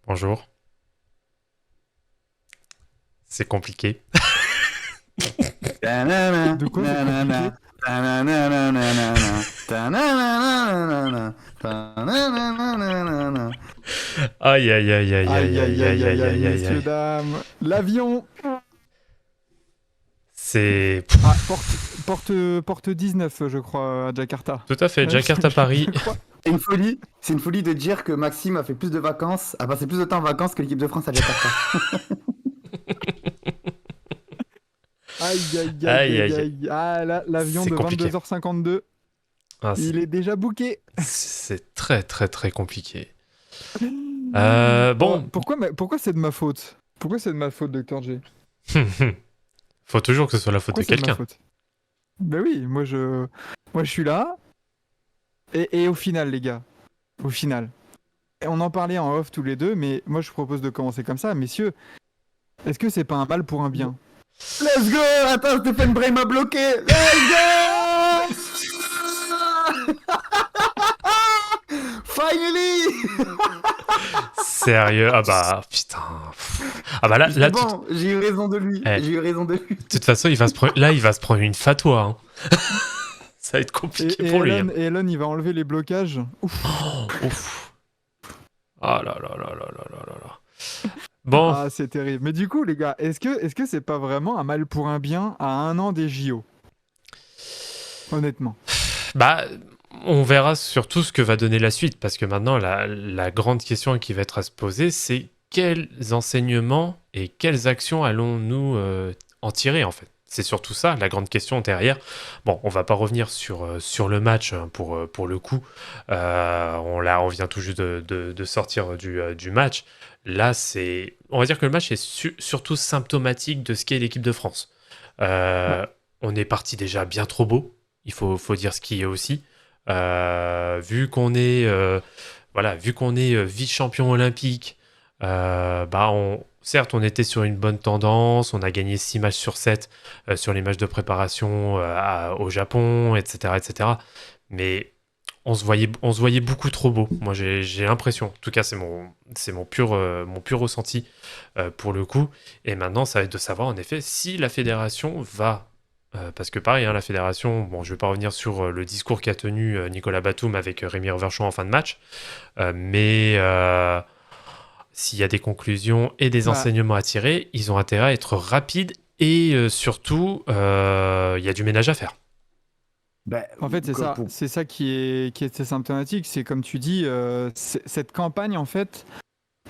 Bonjour. C'est compliqué. De quoi c'est compliqué? Aïe, aïe, aïe, aïe, Aïe aïe, aïe aïe, aïe aïe, aïe aïe, aïe, aïe, aïe, messieurs, aïe. dames. L'avion. C'est Ah, porte 19, je crois, à Jakarta. tout à fait. Jakarta, Paris. Je crois. C'est une folie de dire que Maxime a fait plus de vacances, a passé plus de temps en vacances que l'équipe de France à Jakarta. Aïe aïe aïe Aïe, aïe aïe. aïe. Ah là, l'avion C'est de compliqué. 22h52, Ah, il est déjà booké. c'est très, très, très compliqué. Bon, Bon. pourquoi c'est de ma faute? Pourquoi c'est de ma faute, Dr J? Faut toujours que ce soit la faute Pourquoi de c'est de ma quelqu'un. faute? Ben oui, moi je suis là. Et au final, les gars, au final, et on en parlait en off tous les deux, mais moi je propose de commencer comme ça, messieurs. Est-ce que c'est pas un mal pour un bien? Let's go! Attends, Stephen Bray m'a bloqué! Let's go! Finally! Sérieux? Ah bah, putain. Ah bah là, C'est tout... bon, j'ai eu raison de lui. Eh. J'ai eu raison de lui. de toute façon, il va se prendre une fatwa, hein. Ça va être compliqué Et pour lui, hein. Elon, il va enlever les blocages. Ouf. Ouf. Ah là là là là là là là là. Bon. Ah, c'est terrible. Mais du coup, les gars, est-ce que c'est pas vraiment un mal pour un bien à un an des JO? Honnêtement. Bah, on verra surtout ce que va donner la suite, parce que maintenant, la grande question qui va être à se poser, c'est quels enseignements et quelles actions allons-nous en tirer, en fait. C'est surtout ça, la grande question derrière. Bon, on va pas revenir sur le match hein, pour le coup. On vient tout juste de sortir du match. Là, on va dire que le match est surtout symptomatique de ce qu'est l'équipe de France. Ouais. On est parti déjà bien trop beau. Il faut dire ce qui est aussi. Vu qu'on est vice-champion olympique, certes, on était sur une bonne tendance, on a gagné 6 matchs sur 7 sur les matchs de préparation au Japon, etc., etc. Mais on se voyait beaucoup trop beau. Moi, j'ai l'impression, en tout cas, c'est mon pur ressenti pour le coup. Et maintenant, ça va être de savoir, en effet, si la fédération va parce que pareil, hein, la fédération, bon, je ne vais pas revenir sur le discours qu'a tenu Nicolas Batum avec Rémi Reverchon en fin de match, mais s'il y a des conclusions et des Bah, enseignements à tirer, ils ont intérêt à être rapides et surtout, il y a du ménage à faire. Ben, en fait, c'est ça qui est assez symptomatique. C'est comme tu dis, cette campagne, en fait,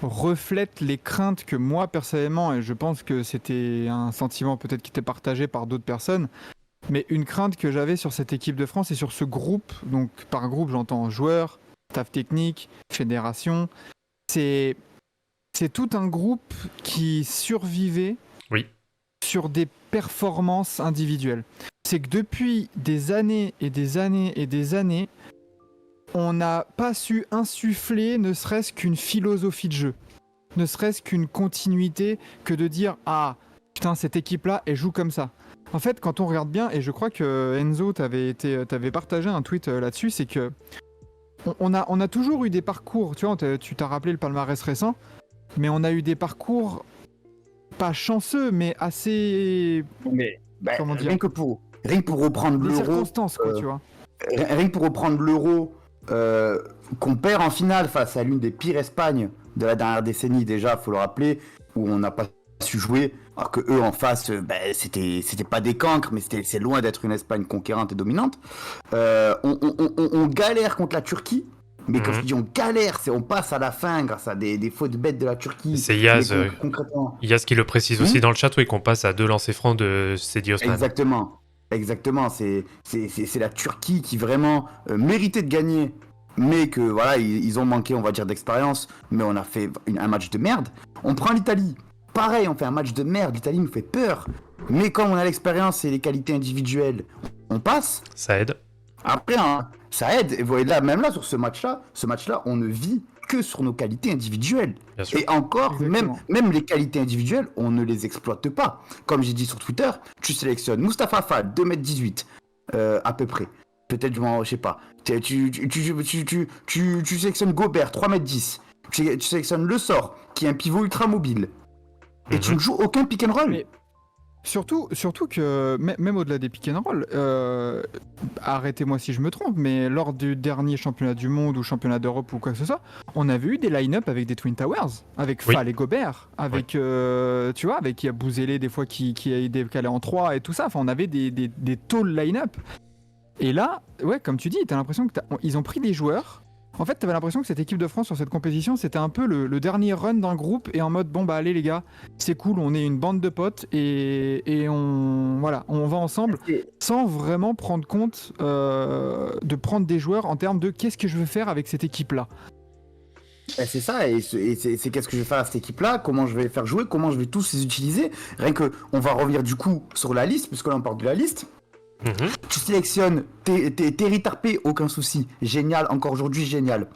reflète les craintes que moi, personnellement, et je pense que c'était un sentiment peut-être qui était partagé par d'autres personnes, mais une crainte que j'avais sur cette équipe de France et sur ce groupe, donc par groupe j'entends joueurs, staff technique, fédération, c'est c'est tout un groupe qui survivait Oui, sur des performances individuelles. C'est que depuis des années et des années et des années, on n'a pas su insuffler ne serait-ce qu'une philosophie de jeu, ne serait-ce qu'une continuité que de dire ah putain cette équipe-là elle joue comme ça. En fait, quand on regarde bien, et je crois que Enzo t'avais partagé un tweet là-dessus, c'est que on a toujours eu des parcours, tu vois, tu t'as rappelé le palmarès récent, mais on a eu des parcours pas chanceux, mais assez, mais ben, comment dire, rien que pour reprendre des l'euro, circonstances quoi, tu vois. rien que pour reprendre l'euro qu'on perd en finale face à l'une des pires Espagnes de la dernière décennie déjà, faut le rappeler, où on n'a pas su jouer, alors que eux en face, c'était pas des cancres, mais c'est loin d'être une Espagne conquérante et dominante. On galère contre la Turquie. Mais quand je dis on galère, c'est on passe à la fin grâce à des fautes bêtes de la Turquie. c'est Mais Yaz, concrètement. Yaz qui le précise aussi dans le chat, oui, qu'on passe à 2 lancers francs de Sedi Osman. Exactement. Exactement. C'est la Turquie qui vraiment méritait de gagner. Mais que voilà, ils ont manqué, on va dire, d'expérience. Mais on a fait un match de merde. On prend l'Italie. Pareil, on fait un match de merde. L'Italie nous fait peur. Mais comme on a l'expérience et les qualités individuelles, on passe. Ça aide. Après, hein, ça aide. Et vous voyez là, même là, sur ce match-là, on ne vit que sur nos qualités individuelles. Bien sûr. Et encore, Exactement. même les qualités individuelles, on ne les exploite pas. Comme j'ai dit sur Twitter, tu sélectionnes Mustapha Fall, 2m18, à peu près. Peut-être, je sais pas. Tu sélectionnes Gobert, 3m10. Tu sélectionnes le sort, qui est un pivot ultra mobile. Et tu Mhm. ne joues aucun pick and roll. Mais- Surtout que, même au-delà des pick and roll, arrêtez-moi si je me trompe, mais lors du dernier championnat du monde ou championnat d'Europe ou quoi que ce soit, on avait eu des line-up avec des Twin Towers, avec Oui. Fall et Gobert, avec, tu vois, avec Yabouzélé des fois qui est décalé en 3 et tout ça. Enfin, on avait des tall line-up. Et là, ouais, comme tu dis, t'as l'impression ils ont pris des joueurs. En fait, t'avais l'impression que cette équipe de France sur cette compétition, c'était un peu le dernier run d'un groupe et en mode bon bah allez les gars, c'est cool, on est une bande de potes et on va ensemble sans vraiment prendre compte de prendre des joueurs en termes de qu'est-ce que je veux faire avec cette équipe là. C'est ça, et c'est qu'est-ce que je vais faire à cette équipe-là, comment je vais les faire jouer, comment je vais tous les utiliser. Rien que, on va revenir du coup sur la liste, puisque là on parle de la liste. Mhm. Tu sélectionnes Terry Tarpé, aucun souci. Génial, encore aujourd'hui, génial.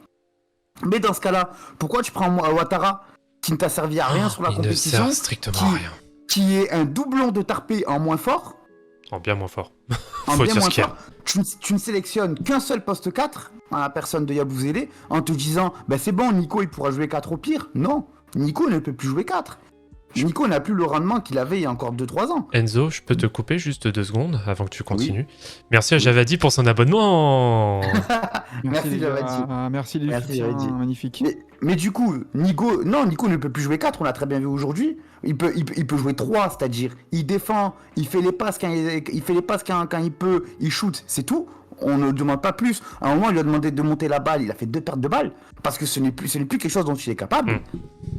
Mais dans ce cas-là, pourquoi tu prends Ouattara, qui ne t'a servi à rien sur la Il ne compétition, sert strictement à rien. qui est un doublon de Tarpé en moins fort, En bien moins fort. en Faut bien dire moins ce qu'il y a. fort, tu ne sélectionnes qu'un seul poste 4, à la personne de Yabouzélé, en te disant, bah c'est bon, Nico il pourra jouer 4 au pire. Non, Nico ne peut plus jouer 4. Nico n'a plus le rendement qu'il avait il y a encore 2-3 ans. Enzo, je peux te couper juste 2 secondes avant que tu continues. Merci à Javadi pour son abonnement. Merci, les j'avais gars. dit. Merci du Merci, soutien, j'avais dit. magnifique. Mais du coup, Nico ne peut plus jouer 4, on l'a très bien vu aujourd'hui. Il peut jouer 3, c'est-à-dire il défend, il fait les passes quand il peut, il shoot, c'est tout. On ne demande pas plus. À un moment, il lui a demandé de monter la balle, il a fait 2 pertes de balles, parce que ce n'est plus quelque chose dont il est capable.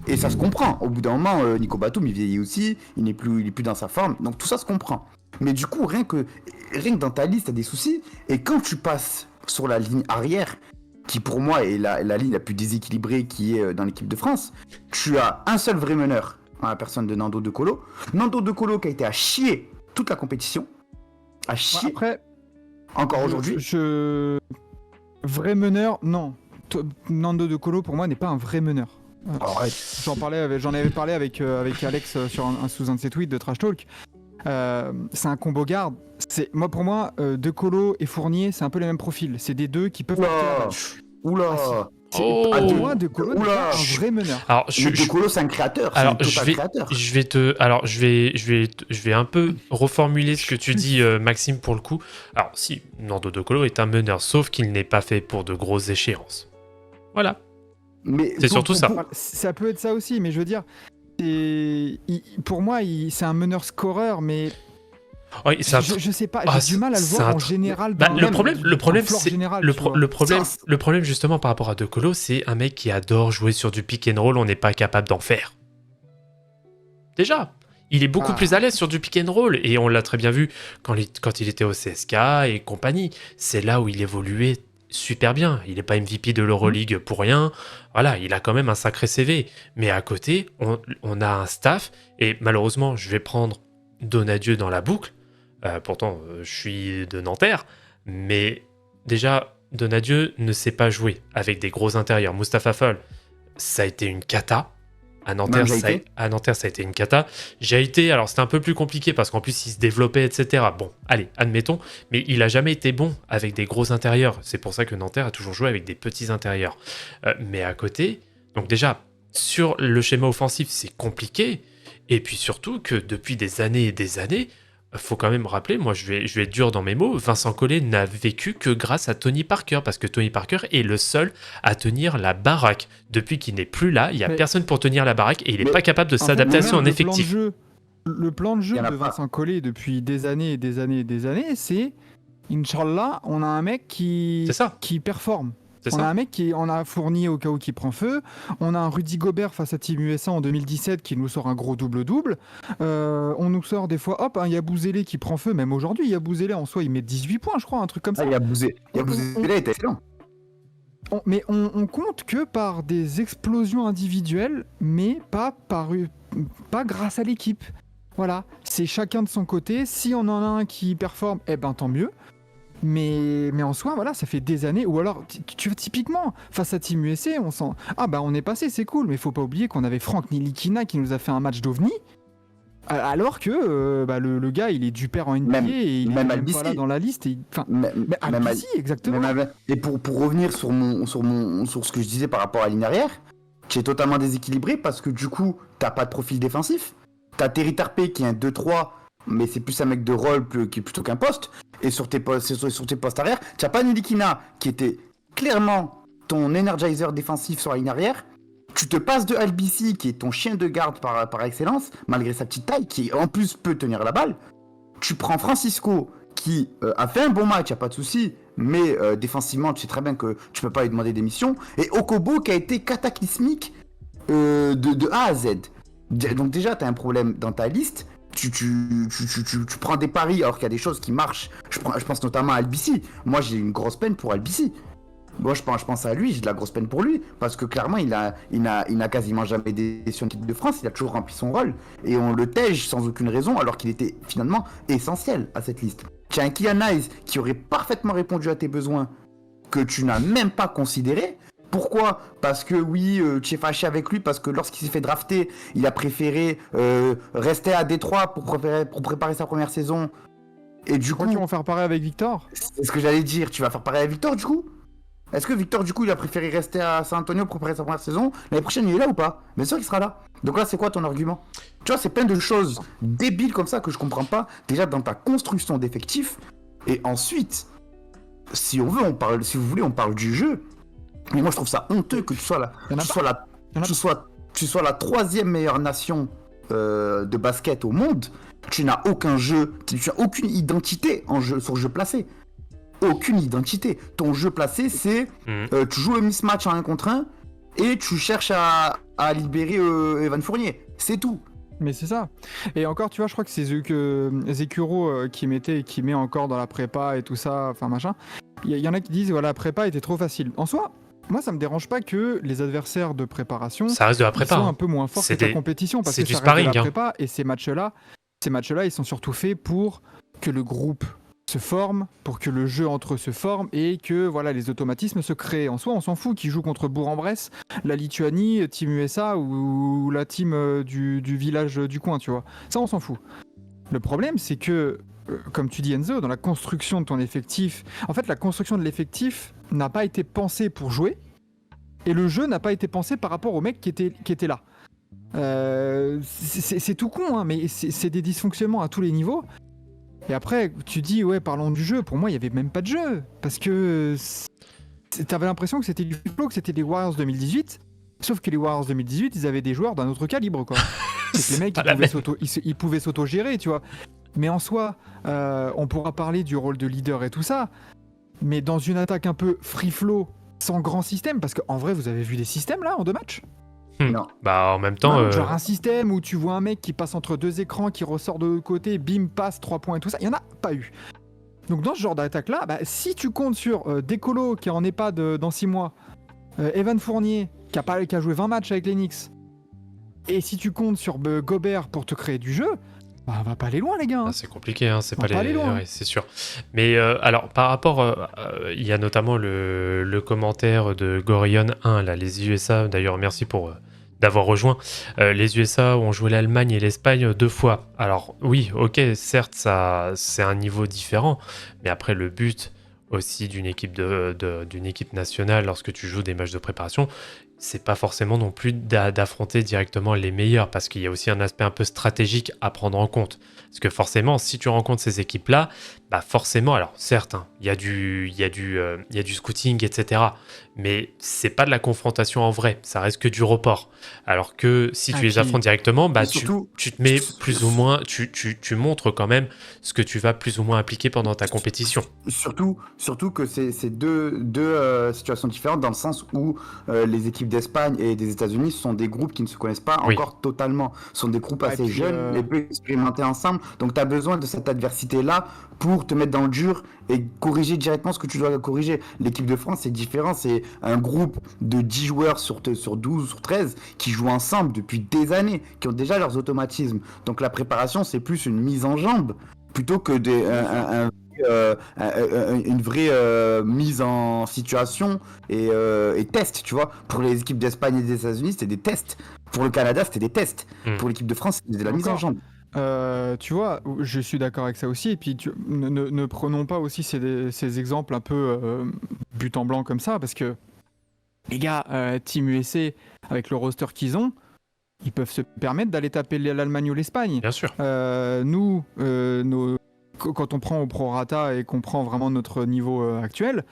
Et ça se comprend. Au bout d'un moment, Nico Batum, il vieillit aussi, il n'est plus dans sa forme, donc tout ça se comprend. Mais du coup, rien que dans ta liste, t'as des soucis, et quand tu passes sur la ligne arrière, qui pour moi est la ligne la plus déséquilibrée qui est dans l'équipe de France, tu as un seul vrai meneur, à la personne de Nando De Colo. Nando De Colo qui a été à chier toute la compétition, à chier Après, encore aujourd'hui. Vrai meneur, non. Nando De Colo pour moi n'est pas un vrai meneur. Arrête. J'en avais parlé avec Alex sur sous un de ses tweets de Trash Talk. C'est un combo garde. Pour moi, De Colo et Fournier, c'est un peu les mêmes profils. C'est des deux qui peuvent porter la balle. Oula. Oh. Pour moi, De Colo n'est pas un vrai meneur. Alors, Mais De Colo, c'est un créateur. Alors, c'est un total créateur. je vais un peu reformuler ce que tu dis, Maxime, pour le coup. Alors, si, Nando De Colo est un meneur, sauf qu'il n'est pas fait pour de grosses échéances. Voilà. Mais C'est surtout ça. Ça peut être ça aussi, mais je veux dire, pour moi, c'est un meneur scoreur, mais Oui, c'est un je sais pas, Ah, j'ai du mal à le c'est voir un en tr- général. Bah, dans le problème, floor c'est général, le, tu pro- vois. le problème justement par rapport à De Colo, c'est un mec qui adore jouer sur du pick and roll. On n'est pas capable d'en faire. Déjà, il est beaucoup plus à l'aise sur du pick and roll et on l'a très bien vu quand il était au CSK et compagnie. C'est là où il évoluait super bien. Il n'est pas MVP de l'Euroleague pour rien. Voilà, il a quand même un sacré CV. Mais à côté, on a un staff et malheureusement, je vais prendre Donadieu dans la boucle. Pourtant, je suis de Nanterre, mais déjà, Donadieu ne sait pas jouer avec des gros intérieurs. Mustapha Fall, ça a été une cata. À Nanterre, ça a été une cata. J'ai été, alors c'était un peu plus compliqué parce qu'en plus il se développait, etc. Bon, allez, admettons, mais il a jamais été bon avec des gros intérieurs. C'est pour ça que Nanterre a toujours joué avec des petits intérieurs. Mais à côté, donc déjà, sur le schéma offensif, c'est compliqué. Et puis surtout que depuis des années et des années, faut quand même rappeler, moi je vais être dur dans mes mots, Vincent Collet n'a vécu que grâce à Tony Parker, parce que Tony Parker est le seul à tenir la baraque. Depuis qu'il n'est plus là, il n'y a personne pour tenir la baraque et il n'est pas capable de s'adapter à son effectif. Le plan de jeu Il y en a de pas. Vincent Collet depuis des années et des années et des années, c'est Inch'Allah, on a un mec qui performe. On a un mec on a Fournier au cas où qui prend feu. On a un Rudy Gobert face à Team USA en 2017 qui nous sort un gros double-double. On nous sort des fois, hop, un Yabouzélé qui prend feu. Même aujourd'hui, Yabouzélé en soi, il met 18 points, je crois, un truc comme ça. Yabouzélé était excellent. Mais on compte que par des explosions individuelles, mais pas grâce à l'équipe. Voilà, c'est chacun de son côté. Si on en a un qui performe, eh ben tant mieux. Mais en soi, voilà, ça fait des années. Ou alors, tu vois, typiquement, face à Team USA, on sent on est passé, c'est cool. Mais faut pas oublier qu'on avait Frank Nilikina qui nous a fait un match d'OVNI. Alors que le gars, il est du père en NBA et il est même pas là dans la liste. Albisi, exactement. Et pour revenir sur ce que je disais par rapport à la ligne arrière, tu es totalement déséquilibré parce que du coup, t'as pas de profil défensif. T'as Terry Tarpey qui est un 2-3, mais c'est plus un mec de rôle qui est plutôt qu'un poste. Et sur tes postes arrière, t'as pas Nilikina qui était clairement ton energizer défensif sur la ligne arrière. Tu te passes de Albisi qui est ton chien de garde par excellence, malgré sa petite taille, qui en plus peut tenir la balle. Tu prends Francisco qui a fait un bon match, y a pas de souci, mais défensivement, tu sais très bien que tu peux pas lui demander des missions. Et Okobo qui a été cataclysmique de A à Z. Donc déjà, tu as un problème dans ta liste. Tu prends des paris alors qu'il y a des choses qui marchent. Je pense notamment à Albisi. Moi, j'ai une grosse peine pour Albisi. Moi, je pense à lui, j'ai de la grosse peine pour lui, parce que clairement, il n'a quasiment jamais déçu en équipe de France, il a toujours rempli son rôle, et on le tège sans aucune raison, alors qu'il était finalement essentiel à cette liste. Tu as un Kylian Hayes qui aurait parfaitement répondu à tes besoins, que tu n'as même pas considéré. Pourquoi ? Parce que oui, tu es fâché avec lui, parce que lorsqu'il s'est fait drafter, il a préféré rester à Détroit pour préparer sa première saison. Et du coup, Ils vont faire pareil avec Victor. c'est ce que j'allais dire, tu vas faire pareil avec Victor du coup ? Est-ce que Victor, du coup, il a préféré rester à San Antonio pour préparer sa première saison ? L'année prochaine, il est là ou pas ? Bien sûr qu'il sera là. Donc là, c'est quoi ton argument ? Tu vois, c'est plein de choses débiles comme ça que je comprends pas. Déjà, dans ta construction d'effectifs. Et ensuite, si on veut, si vous voulez, on parle du jeu. Mais moi, je trouve ça honteux que tu sois la troisième meilleure nation de basket au monde. Tu n'as aucun jeu, tu n'as aucune identité sur le jeu placé. Aucune identité. Ton jeu placé, c'est tu joues le mismatch en 1 contre 1 et tu cherches à libérer Evan Fournier. C'est tout. Mais c'est ça. Et encore, tu vois, je crois que c'est Zekuro qui met encore dans la prépa et tout ça, enfin machin. Il y en a qui disent, voilà, la prépa était trop facile. En soi, moi, ça me dérange pas que les adversaires de préparation Ça reste de la prépa. soient Hein. un peu moins forts que la compétition, parce c'est que du ça reste de sparring, la hein. prépa, et ces matchs-là, ils sont surtout faits pour que le groupe se forme, pour que le jeu entre eux se forme et que voilà, les automatismes se créent. En soi, on s'en fout qu'ils jouent contre Bourg-en-Bresse, la Lituanie, Team USA ou la team du village du coin, tu vois. Ça, on s'en fout. Le problème, c'est que, comme tu dis Enzo, dans la construction de ton effectif, en fait, la construction de l'effectif n'a pas été pensée pour jouer et le jeu n'a pas été pensé par rapport aux mecs qui étaient là. C'est tout con, hein, mais c'est des dysfonctionnements à tous les niveaux. Et après, tu dis, ouais, parlons du jeu. Pour moi, il n'y avait même pas de jeu. Parce que t'avais l'impression que c'était du flow, que c'était les Warriors 2018. Sauf que les Warriors 2018, ils avaient des joueurs d'un autre calibre, quoi. C'est que les mecs, ils pouvaient s'auto-gérer, tu vois. Mais en soi, on pourra parler du rôle de leader et tout ça. Mais dans une attaque un peu free-flow, sans grand système, parce qu'en vrai, vous avez vu des systèmes, là, en 2 matchs ? Non. Bah, en même temps. Genre un système où tu vois un mec qui passe entre 2 écrans, qui ressort de l'autre côté, bim, passe, 3 points et tout ça, il n'y en a pas eu. Donc dans ce genre d'attaque-là, bah, si tu comptes sur Decolo qui est en EHPAD dans 6 mois, Evan Fournier qui a joué 20 matchs avec les Knicks, et si tu comptes sur Gobert pour te créer du jeu, bah, on va pas aller loin, les gars. Hein. Ah, c'est compliqué, hein, c'est On pas va pas aller loin. Ouais, c'est sûr. Mais alors, par rapport, il y a notamment le commentaire de Gorion 1, là, les USA. D'ailleurs, merci pour d'avoir rejoint. Les USA ont joué l'Allemagne et l'Espagne 2 fois. Alors, oui, ok, certes, ça, c'est un niveau différent, mais après, le but aussi d'une équipe d'une équipe nationale, lorsque tu joues des matchs de préparation, c'est pas forcément non plus d'affronter directement les meilleurs, parce qu'il y a aussi un aspect un peu stratégique à prendre en compte. Parce que forcément, si tu rencontres ces équipes-là, bah forcément, alors certes, hein, il y a du scouting, etc. Mais c'est pas de la confrontation en vrai, ça reste que du report. Alors que si tu les affrontes directement, bah surtout, tu te mets plus ou moins, tu montres quand même ce que tu vas plus ou moins appliquer pendant ta compétition. Surtout que c'est deux situations différentes dans le sens où les équipes d'Espagne et des États-Unis sont des groupes qui ne se connaissent pas encore totalement. Ce sont des groupes assez jeunes et peu expérimentés ensemble. Donc tu as besoin de cette adversité-là pour te mettre dans le dur et corriger directement ce que tu dois corriger. L'équipe de France, c'est différent. C'est un groupe de 10 joueurs sur 12 ou sur 13 qui jouent ensemble depuis des années, qui ont déjà leurs automatismes. Donc la préparation, c'est plus une mise en jambe plutôt que une vraie mise en situation et test, tu vois. Pour les équipes d'Espagne et des États-Unis, c'était des tests. Pour le Canada, c'était des tests. Pour l'équipe de France, c'était de la mise en jambe. Tu vois, je suis d'accord avec ça aussi. Et puis, ne prenons pas aussi ces exemples un peu but en blanc comme ça, parce que Les gars, Team USA, avec le roster qu'ils ont, ils peuvent se permettre d'aller taper l'Allemagne ou l'Espagne. Bien sûr. Nous, quand on prend au prorata et qu'on prend vraiment notre niveau actuel,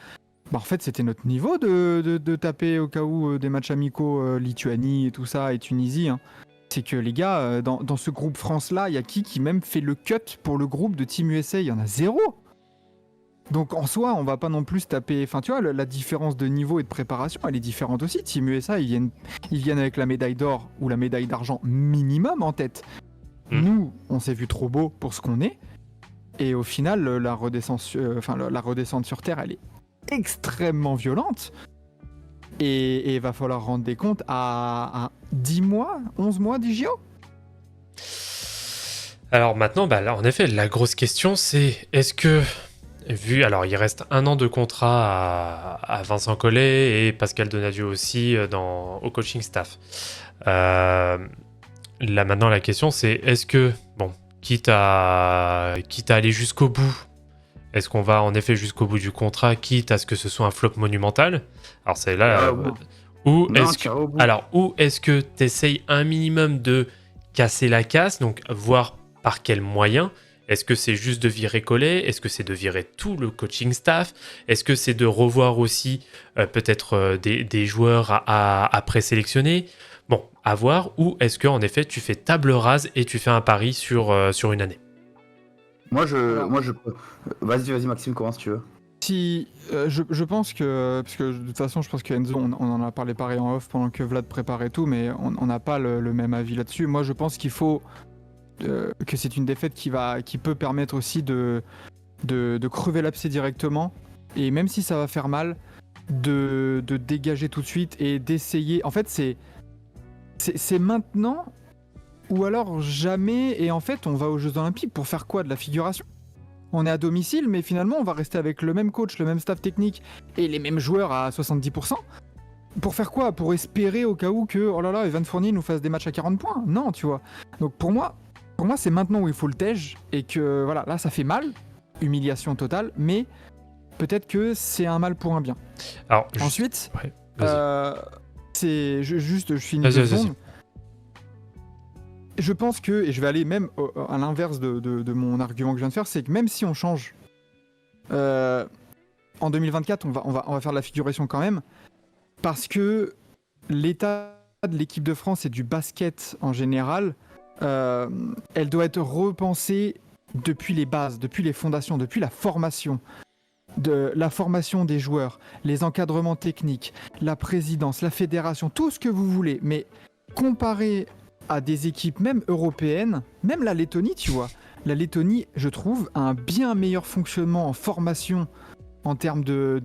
bah en fait c'était notre niveau de taper au cas où des matchs amicaux Lituanie et tout ça et Tunisie. Hein. C'est que les gars, dans ce groupe France-là, il y a qui même fait le cut pour le groupe de Team USA? Il y en a zéro. Donc en soi, on va pas non plus se taper. Enfin, tu vois, la différence de niveau et de préparation, elle est différente aussi. Team USA, ils viennent avec la médaille d'or ou la médaille d'argent minimum en tête. Nous, on s'est vu trop beau pour ce qu'on est. Et au final, la redescente sur Terre, elle est extrêmement violente. Et il va falloir rendre des comptes à 10 mois, 11 mois du JO. Alors maintenant, bah, là, en effet, la grosse question, c'est est-ce que, alors il reste 1 an de contrat à Vincent Collet et Pascal Donadio aussi au coaching staff. Là maintenant, la question, c'est est-ce que, bon, quitte à aller jusqu'au bout, est-ce qu'on va en effet jusqu'au bout du contrat, quitte à ce que ce soit un flop monumental? Alors c'est là, ou est-ce que tu essayes un minimum de casser la casse, donc voir par quels moyens? Est-ce que c'est juste de virer Collet? Est-ce que c'est de virer tout le coaching staff? Est-ce que c'est de revoir aussi peut-être des joueurs à présélectionner? Bon, à voir. Ou est-ce qu'en effet tu fais table rase et tu fais un pari sur une année? Moi je peux. Vas-y Maxime, commence si tu veux. Si, je pense que, parce que de toute façon, je pense que Enzo, on en a parlé pareil en off pendant que Vlad préparait tout, mais on n'a pas le même avis là-dessus. Moi, je pense qu'il faut que c'est une défaite qui peut permettre aussi de crever l'abcès directement, et même si ça va faire mal, de dégager tout de suite et d'essayer. En fait, c'est maintenant ou alors jamais, et en fait, on va aux Jeux Olympiques pour faire quoi? De la figuration? On est à domicile, mais finalement, on va rester avec le même coach, le même staff technique et les mêmes joueurs à 70%. Pour faire quoi? Pour espérer au cas où que, oh là là, Evan Fournier nous fasse des matchs à 40 points? Non, tu vois. Donc pour moi, c'est maintenant où il faut le tège, et que, voilà, là, ça fait mal, humiliation totale, mais peut-être que c'est un mal pour un bien. Alors, ensuite, ouais, vas-y. je finis deux secondes. Je pense que, et je vais aller même à l'inverse de mon argument que je viens de faire, c'est que même si on change, en 2024, on va faire de la figuration quand même, parce que l'état de l'équipe de France et du basket en général, elle doit être repensée depuis les bases, depuis les fondations, depuis la formation. De la formation des joueurs, les encadrements techniques, la présidence, la fédération, tout ce que vous voulez, mais comparé à des équipes même européennes, même la Lettonie, tu vois. La Lettonie, je trouve, a un bien meilleur fonctionnement en formation en termes de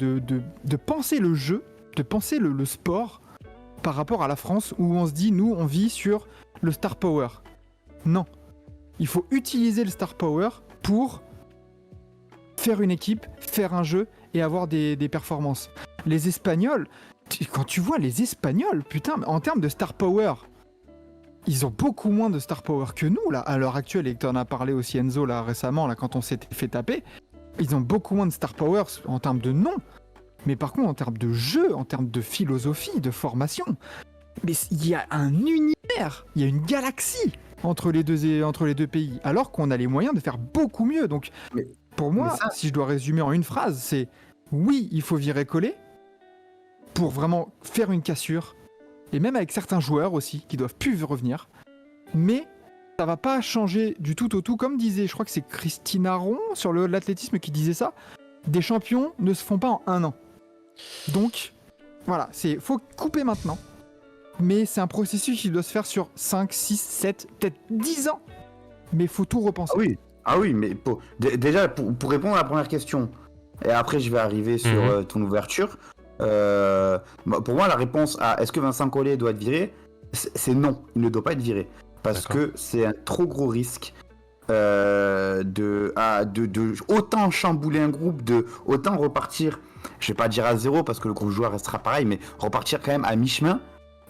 penser le jeu, de penser le sport par rapport à la France, où on se dit, nous, on vit sur le star power. Non. Il faut utiliser le star power pour faire une équipe, faire un jeu et avoir des performances. Les Espagnols, quand tu vois les Espagnols, putain, en termes de star power, ils ont beaucoup moins de star power que nous, là, à l'heure actuelle, et que tu en as parlé aussi, Enzo, là, récemment, là, quand on s'était fait taper. Ils ont beaucoup moins de star power en termes de nom, mais par contre, en termes de jeu, en termes de philosophie, de formation, mais il y a un univers, il y a une galaxie entre les deux pays, alors qu'on a les moyens de faire beaucoup mieux. Donc, pour moi, si je dois résumer en une phrase, c'est oui, il faut virer Collet pour vraiment faire une cassure, et même avec certains joueurs aussi qui doivent plus revenir, mais ça va pas changer du tout au tout, comme disait, je crois que c'est Christine Aron sur l'athlétisme qui disait ça, des champions ne se font pas en 1 an. Donc voilà, faut couper maintenant, mais c'est un processus qui doit se faire sur 5, 6, 7, peut-être 10 ans, mais il faut tout repenser. Ah oui, mais déjà pour répondre à la première question, et après je vais arriver sur ton ouverture. Pour moi, la réponse à est-ce que Vincent Collet doit être viré, c'est non, il ne doit pas être viré. Parce que c'est un trop gros risque de autant chambouler un groupe, de autant repartir, je vais pas dire à zéro parce que le groupe joueur restera pareil, mais repartir quand même à mi-chemin,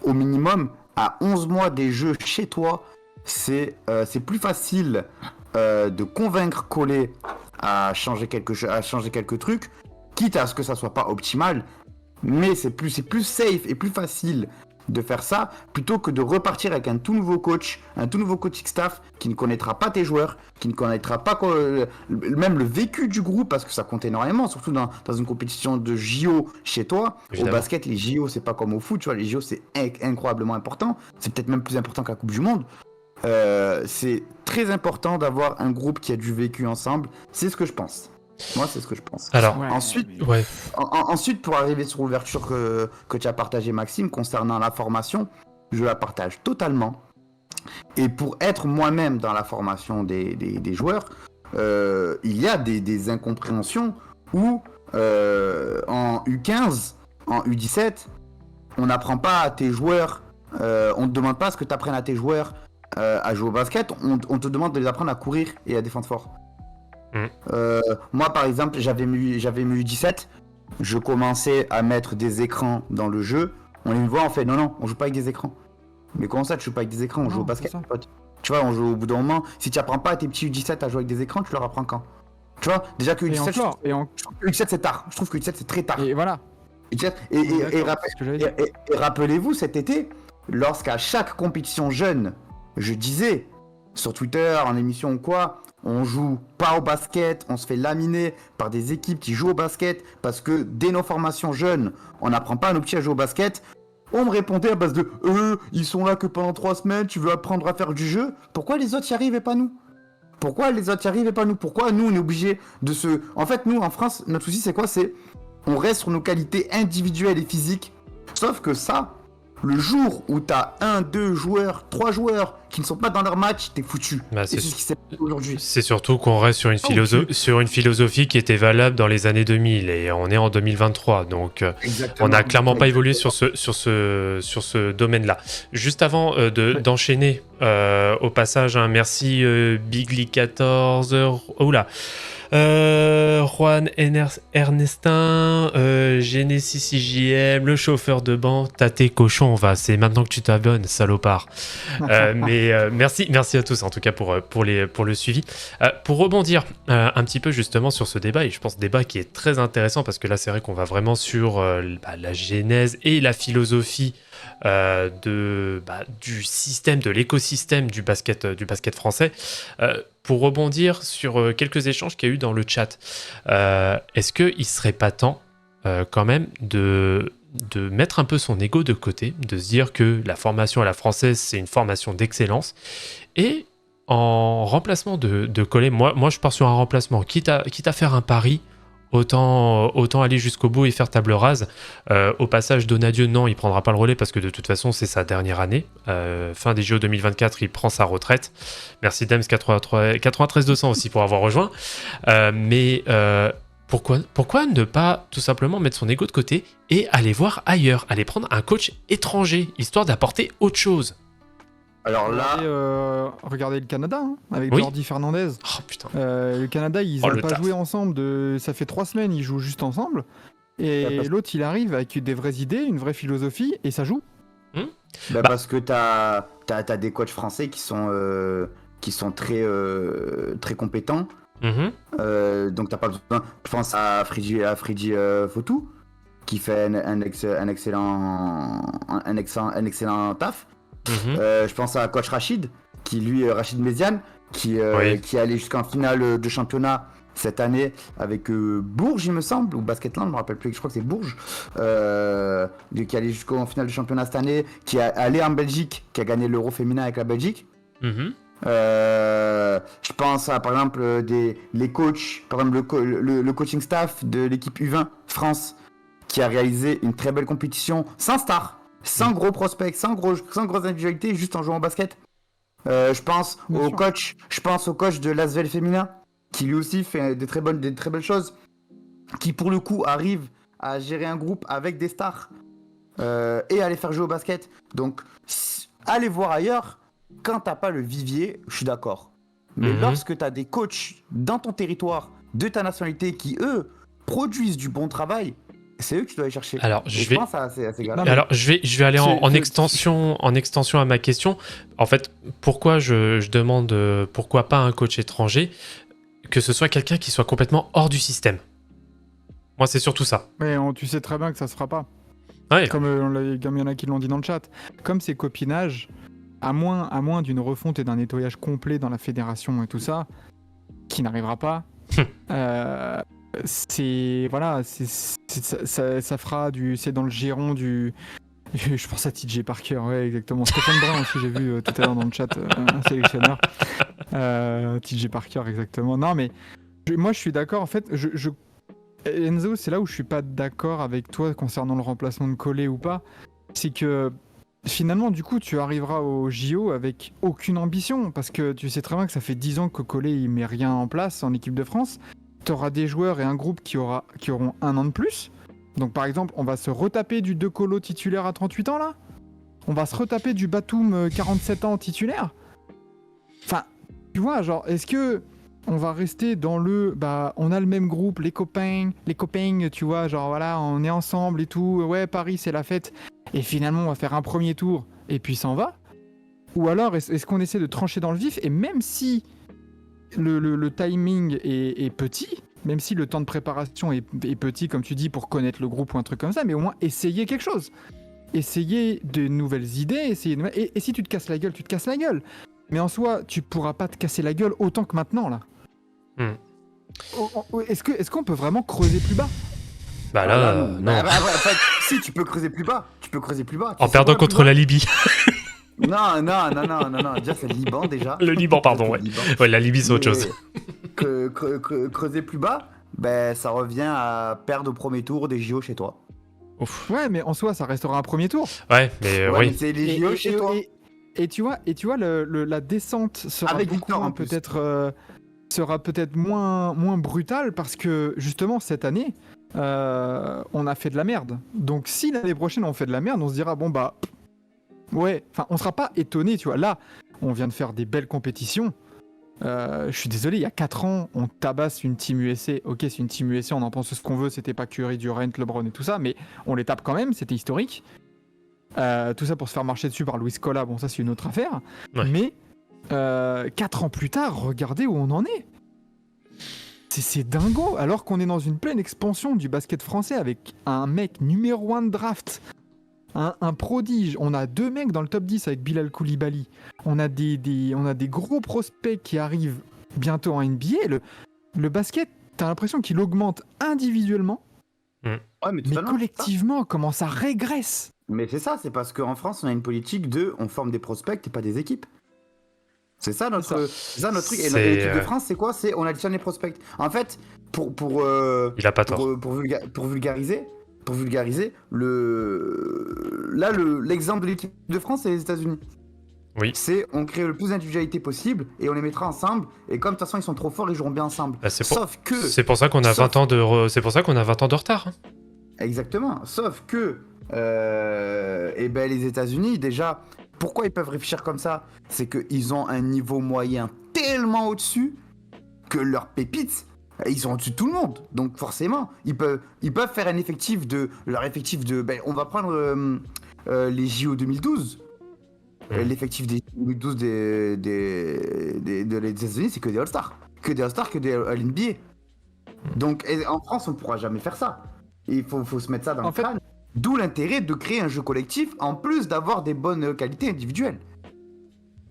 au minimum, à 11 mois des jeux chez toi, c'est plus facile de convaincre Collet à changer quelques trucs, quitte à ce que ça soit pas optimal. Mais c'est plus safe et plus facile de faire ça plutôt que de repartir avec un tout nouveau coaching staff qui ne connaîtra pas tes joueurs, qui ne connaîtra pas même le vécu du groupe, parce que ça compte énormément, surtout dans une compétition de JO chez toi. Évidemment. Au basket, les JO, c'est pas comme au foot, tu vois, les JO, c'est incroyablement important. C'est peut-être même plus important que la Coupe du Monde. C'est très important d'avoir un groupe qui a du vécu ensemble. C'est ce que je pense. Moi, c'est ce que je pense. Alors, Ensuite, pour arriver sur l'ouverture que tu as partagée, Maxime, concernant la formation, je la partage totalement. Et pour être moi-même dans la formation des joueurs, il y a des incompréhensions où en U15, en U17, on n'apprend pas à tes joueurs, on ne te demande pas ce que tu apprennes à tes joueurs à jouer au basket, on te demande de les apprendre à courir et à défendre fort. Moi, par exemple, j'avais mis U17, je commençais à mettre des écrans dans le jeu. On les voit, on fait non, on joue pas avec des écrans. Mais comment ça, tu joues pas avec des écrans? On joue au basket, pote. Tu vois, on joue au bout d'un moment. Si tu apprends pas à tes petits U17 à jouer avec des écrans, tu leur apprends quand? Tu vois, déjà que U17, je trouve que U17 c'est tard. Je trouve que U17 c'est très tard. Et voilà. Et rappelez-vous cet été, lorsqu'à chaque compétition jeune, je disais sur Twitter, en émission ou quoi, on joue pas au basket, on se fait laminer par des équipes qui jouent au basket parce que dès nos formations jeunes, on n'apprend pas à nos petits à jouer au basket. On me répondait à base de ils sont là que pendant 3 semaines, tu veux apprendre à faire du jeu. Pourquoi les autres y arrivent et pas nous? Pourquoi nous on est obligés de se... En fait, nous en France, notre souci c'est quoi? C'est on reste sur nos qualités individuelles et physiques. Sauf que ça, le jour où t'as 1, 2 joueurs, 3 joueurs qui ne sont pas dans leur match, t'es foutu. C'est ce qui s'est passé aujourd'hui. C'est surtout qu'on reste sur une philosophie qui était valable dans les années 2000 et on est en 2023. Donc on n'a clairement pas évolué sur ce domaine-là. Juste avant d'enchaîner, au passage, merci Bigly14. Oula. Juan Ernestin, Genesis IJM, le chauffeur de banc, Tate Cochon, c'est maintenant que tu t'abonnes, salopard. Mais merci à tous en tout cas pour le suivi. Pour rebondir un petit peu justement sur ce débat, et je pense débat qui est très intéressant parce que là c'est vrai qu'on va vraiment sur la genèse et la philosophie du système, de l'écosystème du basket français. Pour rebondir sur quelques échanges qu'il y a eu dans le chat, est-ce qu'il ne serait pas temps quand même de mettre un peu son ego de côté, de se dire que la formation à la française, c'est une formation d'excellence, et en remplacement de Collet, moi je pars sur un remplacement, quitte à faire un pari, autant aller jusqu'au bout et faire table rase. Au passage, Donadieu, non, il prendra pas le relais parce que de toute façon, c'est sa dernière année. Fin des JO 2024, il prend sa retraite. Merci Dems 93 200 aussi pour avoir rejoint. Mais pourquoi ne pas tout simplement mettre son ego de côté et aller voir ailleurs, aller prendre un coach étranger, histoire d'apporter autre chose? Alors là, regardez le Canada avec Oui. Jordi Fernandez. Oh putain. Le Canada, ils n'ont pas taf. joué ensemble. Ça fait 3 semaines, ils jouent juste ensemble. Et l'autre, il arrive avec des vraies idées, une vraie philosophie, et ça joue. Parce que t'as des coachs français qui sont très très compétents. Donc t'as pas besoin. Je pense à Fridi Fotou qui fait un excellent taf. Je pense à coach Rachid, Rachid Méziane, qui est allé jusqu'en finale de championnat cette année avec Bourges, il me semble, ou Basketland, je me rappelle plus, je crois que c'est Bourges, qui est allé jusqu'en finale de championnat cette année, qui est allé en Belgique, qui a gagné l'Euro féminin avec la Belgique. Je pense à par exemple les coachs, par exemple le coaching staff de l'équipe U20 France, qui a réalisé une très belle compétition sans star. Sans gros prospects, sans grosse individualité, juste en jouant au basket. Je pense au coach de l'Asvel féminin, qui lui aussi fait des très belles choses, qui pour le coup arrive à gérer un groupe avec des stars et à les faire jouer au basket. Donc, allez voir ailleurs. Quand t'as pas le vivier, je suis d'accord. Mais lorsque t'as des coachs dans ton territoire, de ta nationalité, qui eux produisent du bon travail, c'est eux que tu dois aller chercher. Alors, je vais aller C'est- en extension à ma question. En fait, pourquoi je demande pourquoi pas un coach étranger, que ce soit quelqu'un qui soit complètement hors du système. Moi, c'est surtout ça. Mais tu sais très bien que ça se fera pas. Ouais. Comme il y en a qui l'ont dit dans le chat. Comme c'est copinage, à moins d'une refonte et d'un nettoyage complet dans la fédération et tout ça, qui n'arrivera pas, c'est... Voilà, ça fera du... C'est dans le giron du... Je pense à TJ Parker, ouais, exactement. Stéphane Brun aussi, j'ai vu tout à l'heure dans le chat, un sélectionneur. TJ Parker, exactement. Non, mais moi, je suis d'accord. En fait, Enzo, c'est là où je suis pas d'accord avec toi concernant le remplacement de Collet ou pas. C'est que finalement, du coup, tu arriveras au JO avec aucune ambition. Parce que tu sais très bien que ça fait 10 ans que Collet, il met rien en place en équipe de France. Tu auras des joueurs et un groupe qui auront 1 an de plus. Donc par exemple, on va se retaper du De Colo titulaire à 38 ans là. On va se retaper du Batum 47 ans titulaire. Enfin, tu vois, genre, est-ce que on va rester dans on a le même groupe, les copains, tu vois, genre voilà, on est ensemble et tout. Ouais, Paris, c'est la fête. Et finalement, on va faire un premier tour et puis s'en va. Ou alors, est-ce qu'on essaie de trancher dans le vif et même si le timing est petit, même si le temps de préparation est petit, comme tu dis, pour connaître le groupe ou un truc comme ça, mais au moins essayer quelque chose. Essayer de nouvelles idées, et si tu te casses la gueule, tu te casses la gueule. Mais en soi, tu pourras pas te casser la gueule autant que maintenant, là. Est-ce qu'on peut vraiment creuser plus bas ? Bah là, non. En fait, si, tu peux creuser plus bas. En perdant contre la Libye. Non. Déjà, c'est le Liban, déjà. Le Liban, pardon, ouais. Ouais, la Libye, c'est autre chose. Creuser plus bas, ben, ça revient à perdre au premier tour des JO chez toi. Ouf. Ouais, mais en soi, ça restera un premier tour. Ouais, mais oui. Mais c'est les JO chez toi. Et tu vois, la descente sera Avec beaucoup victoire, en moins, plus. sera peut-être moins brutale parce que justement cette année, on a fait de la merde. Donc si l'année prochaine on fait de la merde, on se dira bon bah ouais, enfin on sera pas étonné, tu vois. Là, on vient de faire des belles compétitions. Je suis désolé, il y a 4 ans, on tabasse une Team USA. Ok, c'est une Team USA, on en pense ce qu'on veut, c'était pas Curry, Durant, LeBron et tout ça, mais on les tape quand même, c'était historique. Tout ça pour se faire marcher dessus par Luis Scola, bon ça c'est une autre affaire. Ouais. Mais 4 ans plus tard, regardez où on en est. C'est dingo, alors qu'on est dans une pleine expansion du basket français avec un mec numéro 1 de draft, un prodige. On a 2 mecs dans le top 10 avec Bilal Koulibaly. On a des gros prospects qui arrivent bientôt en NBA. Le basket, t'as l'impression qu'il augmente individuellement, Ouais, mais totalement, collectivement, comment ça régresse. Mais c'est ça, c'est parce qu'en France, on a une politique on forme des prospects et pas des équipes. C'est ça notre truc. Et l'équipe de France, c'est quoi ? C'est on additionne les prospects. En fait, Il a pas tort. pour vulgariser, l'exemple de l'équipe de France, c'est les États-Unis. Oui. C'est on crée le plus d'individualité possible et on les mettra ensemble. Et comme de toute façon ils sont trop forts, ils joueront bien ensemble. Bah, C'est pour ça qu'on a 20 ans de retard. Exactement. Sauf que les États-Unis, déjà, pourquoi ils peuvent réfléchir comme ça ? C'est qu'ils ont un niveau moyen tellement au-dessus que leurs pépites, ils sont au-dessus de tout le monde. Donc forcément, ils peuvent faire leur effectif de... on va prendre les JO 2012. L'effectif des 2012 des États-Unis, c'est que des All-Stars. Que des All-Stars, que des NBA. Donc en France, on ne pourra jamais faire ça. Il faut se mettre ça dans le crâne. D'où l'intérêt de créer un jeu collectif, en plus d'avoir des bonnes qualités individuelles.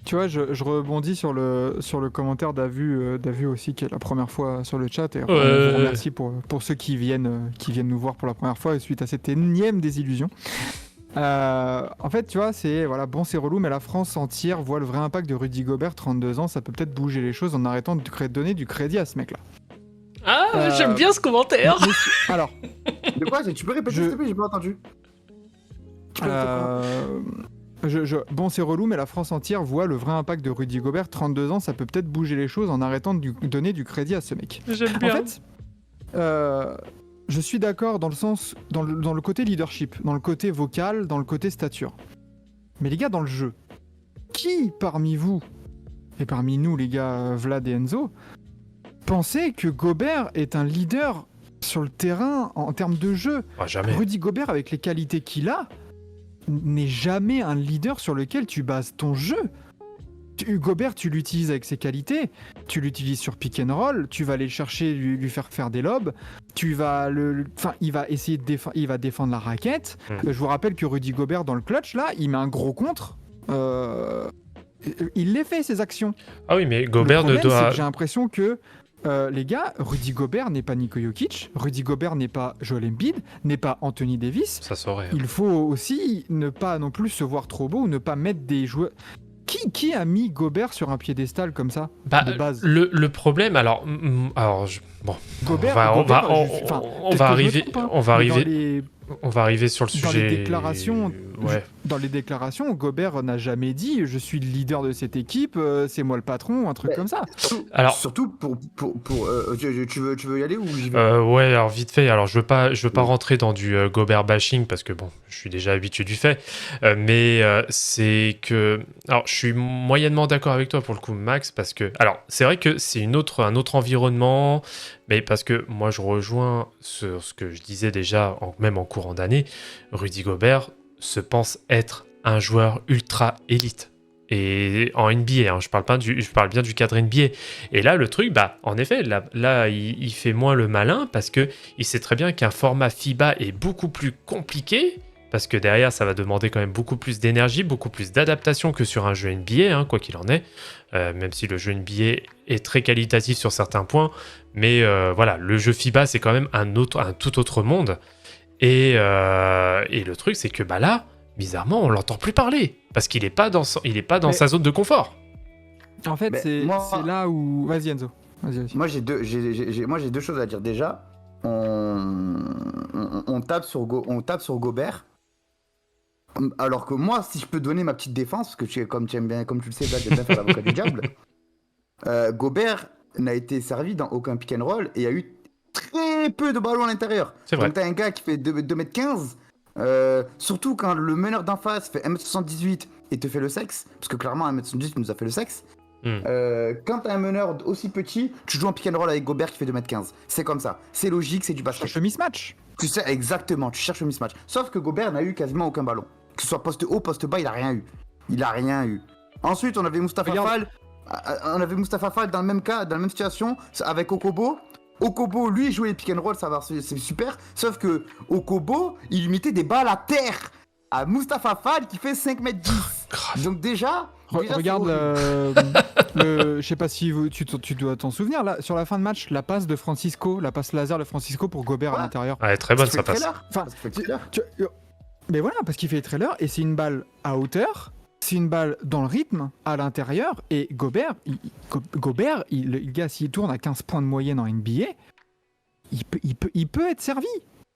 Tu vois, je rebondis sur le commentaire d'Avu aussi, qui est la première fois sur le chat. Et on vous remercie pour ceux qui viennent nous voir pour la première fois suite à cette énième désillusion. En fait, tu vois, c'est relou, mais la France entière voit le vrai impact de Rudy Gobert, 32 ans. Ça peut peut-être bouger les choses en arrêtant de donner du crédit à ce mec-là. Ah, j'aime bien ce commentaire. Alors, de quoi ? Tu peux répéter, s'il te plaît, j'ai pas entendu. C'est relou, mais la France entière voit le vrai impact de Rudy Gobert, 32 ans. Ça peut peut-être bouger les choses en arrêtant de donner du crédit à ce mec. J'aime bien. En fait, je suis d'accord dans le côté leadership, dans le côté vocal, dans le côté stature. Mais les gars, dans le jeu, qui parmi vous, et parmi nous les gars Vlad et Enzo, pensez que Gobert est un leader sur le terrain en termes de jeu ? Jamais. Rudy Gobert, avec les qualités qu'il a, n'est jamais un leader sur lequel tu bases ton jeu. Gobert, tu l'utilises avec ses qualités, tu l'utilises sur pick and roll, tu vas aller le chercher, lui faire faire des lobes, enfin, il va essayer de il va défendre la raquette. Je vous rappelle que Rudy Gobert dans le clutch là, il met un gros contre. Il les fait ces actions. Ah oui, mais Gobert Le ne problème, c'est doit. que j'ai l'impression que les gars, Rudy Gobert n'est pas Niko Jokic, Rudy Gobert n'est pas Joel Embiid, n'est pas Anthony Davis. Ça saurait. Il faut aussi ne pas non plus se voir trop beau ou ne pas mettre des joueurs. Qui a mis Gobert sur un piédestal comme ça de base? Le problème, bon, Gobert, on va peut-être que je me arriver, trompe, hein, on va mais arriver, on va arriver sur le dans sujet. les déclarations, Ouais. dans les déclarations, Gobert n'a jamais dit je suis le leader de cette équipe, c'est moi le patron, un truc comme ça. Alors, surtout tu veux y aller ou j'y vais? ouais, alors vite fait. Alors, je veux pas rentrer dans du Gobert bashing parce que bon, je suis déjà habitué du fait. Mais c'est que, alors, je suis moyennement d'accord avec toi pour le coup, Max, parce que, alors, c'est vrai que c'est un autre environnement, mais parce que moi, je rejoins sur ce que je disais déjà, même en courant d'année, Rudy Gobert se pense être un joueur ultra élite. Et en NBA, hein, je parle bien du cadre NBA. Et là, le truc, en effet, là il fait moins le malin parce que il sait très bien qu'un format FIBA est beaucoup plus compliqué parce que derrière, ça va demander quand même beaucoup plus d'énergie, beaucoup plus d'adaptation que sur un jeu NBA, hein, quoi qu'il en est. Même si le jeu NBA est très qualitatif sur certains points, mais voilà, le jeu FIBA, c'est quand même un tout autre monde. Et le truc, c'est que là, bizarrement, on l'entend plus parler parce qu'il est pas dans sa zone de confort. En fait, c'est là où. Vas-y Enzo. Vas-y. Moi j'ai deux choses à dire. Déjà, on tape sur Gobert. Alors que moi, si je peux donner ma petite défense, parce que comme tu le sais, j'aime bien faire l'avocat du diable. Gobert n'a été servi dans aucun pick and roll et il y a eu très peu de ballons à l'intérieur. C'est vrai. Donc t'as un gars qui fait 2m15, surtout quand le meneur d'en face fait 1m78 et te fait le sexe, parce que clairement 1m78 nous a fait le sexe. Quand t'as un meneur aussi petit, tu joues en pick and roll avec Gobert qui fait 2m15. C'est comme ça, c'est logique, c'est du basket. Tu cherches le mismatch. Tu sais exactement, tu cherches le mismatch. Sauf que Gobert n'a eu quasiment aucun ballon. Que ce soit poste haut, poste bas, il a rien eu. Ensuite, on avait Mustapha Fall dans le même cas, dans la même situation, avec Okobo. Okobo, lui, jouait les pick and roll, c'est super. Sauf que Okobo, il lui mettait des balles à terre à Mustapha Fall qui fait 5m10. Donc déjà regarde, je sais pas si tu dois t'en souvenir, là, sur la fin de match, la passe de Francisco, la passe laser de Francisco pour Gobert à l'intérieur. Ouais, très bonne sa passe. Mais voilà, parce qu'il fait les trailers et c'est une balle à hauteur, c'est une balle dans le rythme, à l'intérieur, et Gobert, le gars, s'il tourne à 15 points de moyenne en NBA, il peut être servi.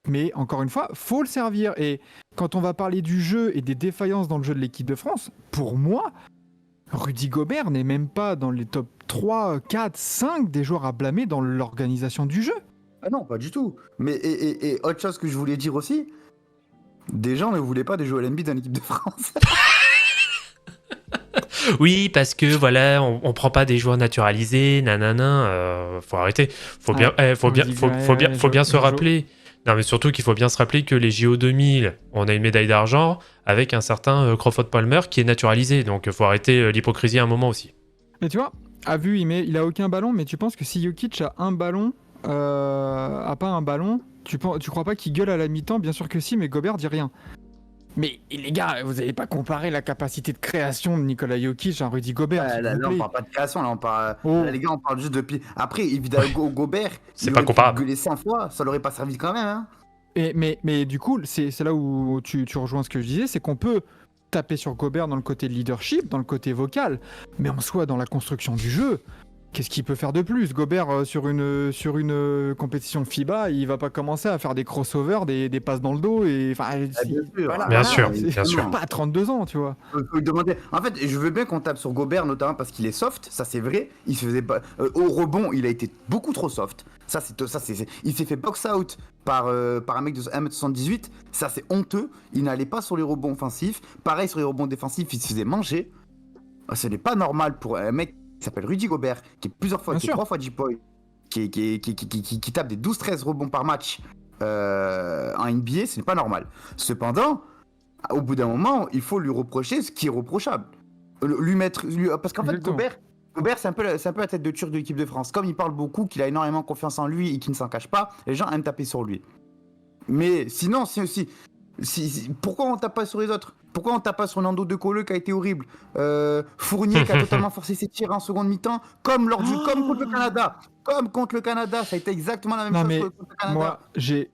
Mais encore une fois, faut le servir. Et quand on va parler du jeu et des défaillances dans le jeu de l'équipe de France, pour moi, Rudy Gobert n'est même pas dans les top 3, 4, 5 des joueurs à blâmer dans l'organisation du jeu. Ah non, pas du tout. Mais et autre chose que je voulais dire aussi, des gens ne voulaient pas de Joel Embiid dans l'équipe de France. Oui, parce que voilà, on prend pas des joueurs naturalisés, nanana. Faut arrêter. Faut bien se rappeler. Non, mais surtout qu'il faut bien se rappeler que les JO 2000, on a une médaille d'argent avec un certain Crawford Palmer qui est naturalisé. Donc, faut arrêter l'hypocrisie à un moment aussi. Mais tu vois, à vue, il a aucun ballon, mais tu penses que si Jokic a un ballon, a pas un ballon, tu crois pas qu'il gueule à la mi-temps? Bien sûr que si, mais Gobert dit rien. Mais les gars, vous n'avez pas comparé la capacité de création de Nikola Jokic à Rudy Gobert. Là, on parle pas de création, là, on parle. Là, les gars, on parle juste de. Après, évidemment, Gobert, c'est pas comparable. Gueuler 100 fois, ça l'aurait pas servi quand même. Hein. Mais du coup, c'est là où tu rejoins ce que je disais, c'est qu'on peut taper sur Gobert dans le côté leadership, dans le côté vocal, mais en soi, dans la construction du jeu. Qu'est-ce qu'il peut faire de plus? Gobert, sur une compétition FIBA, il va pas commencer à faire des crossovers, des passes dans le dos. Et, bien sûr. Pas à 32 ans, tu vois. Demander. En fait, je veux bien qu'on tape sur Gobert, notamment parce qu'il est soft, ça c'est vrai. Il se faisait pas. Au rebond, il a été beaucoup trop soft. Il s'est fait box out par un mec de 1m78. Ça, c'est honteux. Il n'allait pas sur les rebonds offensifs. Pareil, sur les rebonds défensifs, il se faisait manger. Ce n'est pas normal pour un mec qui s'appelle Rudy Gobert, qui est plusieurs fois, qui est 3 fois J-Boy, qui tape des 12-13 rebonds par match en NBA, ce n'est pas normal. Cependant, au bout d'un moment, il faut lui reprocher ce qui est reprochable. Parce qu'en fait, Exactement. Gobert, c'est un peu la tête de turc de l'équipe de France. Comme il parle beaucoup, qu'il a énormément confiance en lui et qu'il ne s'en cache pas, les gens aiment taper sur lui. Mais sinon, pourquoi on tape pas sur les autres? Pourquoi on tape pas sur Nando De Colo qui a été horrible? Fournier qui a totalement forcé ses tirs en seconde mi-temps, comme contre le Canada. Comme contre le Canada, ça a été exactement la même Non chose mais contre le Canada. moi, j'ai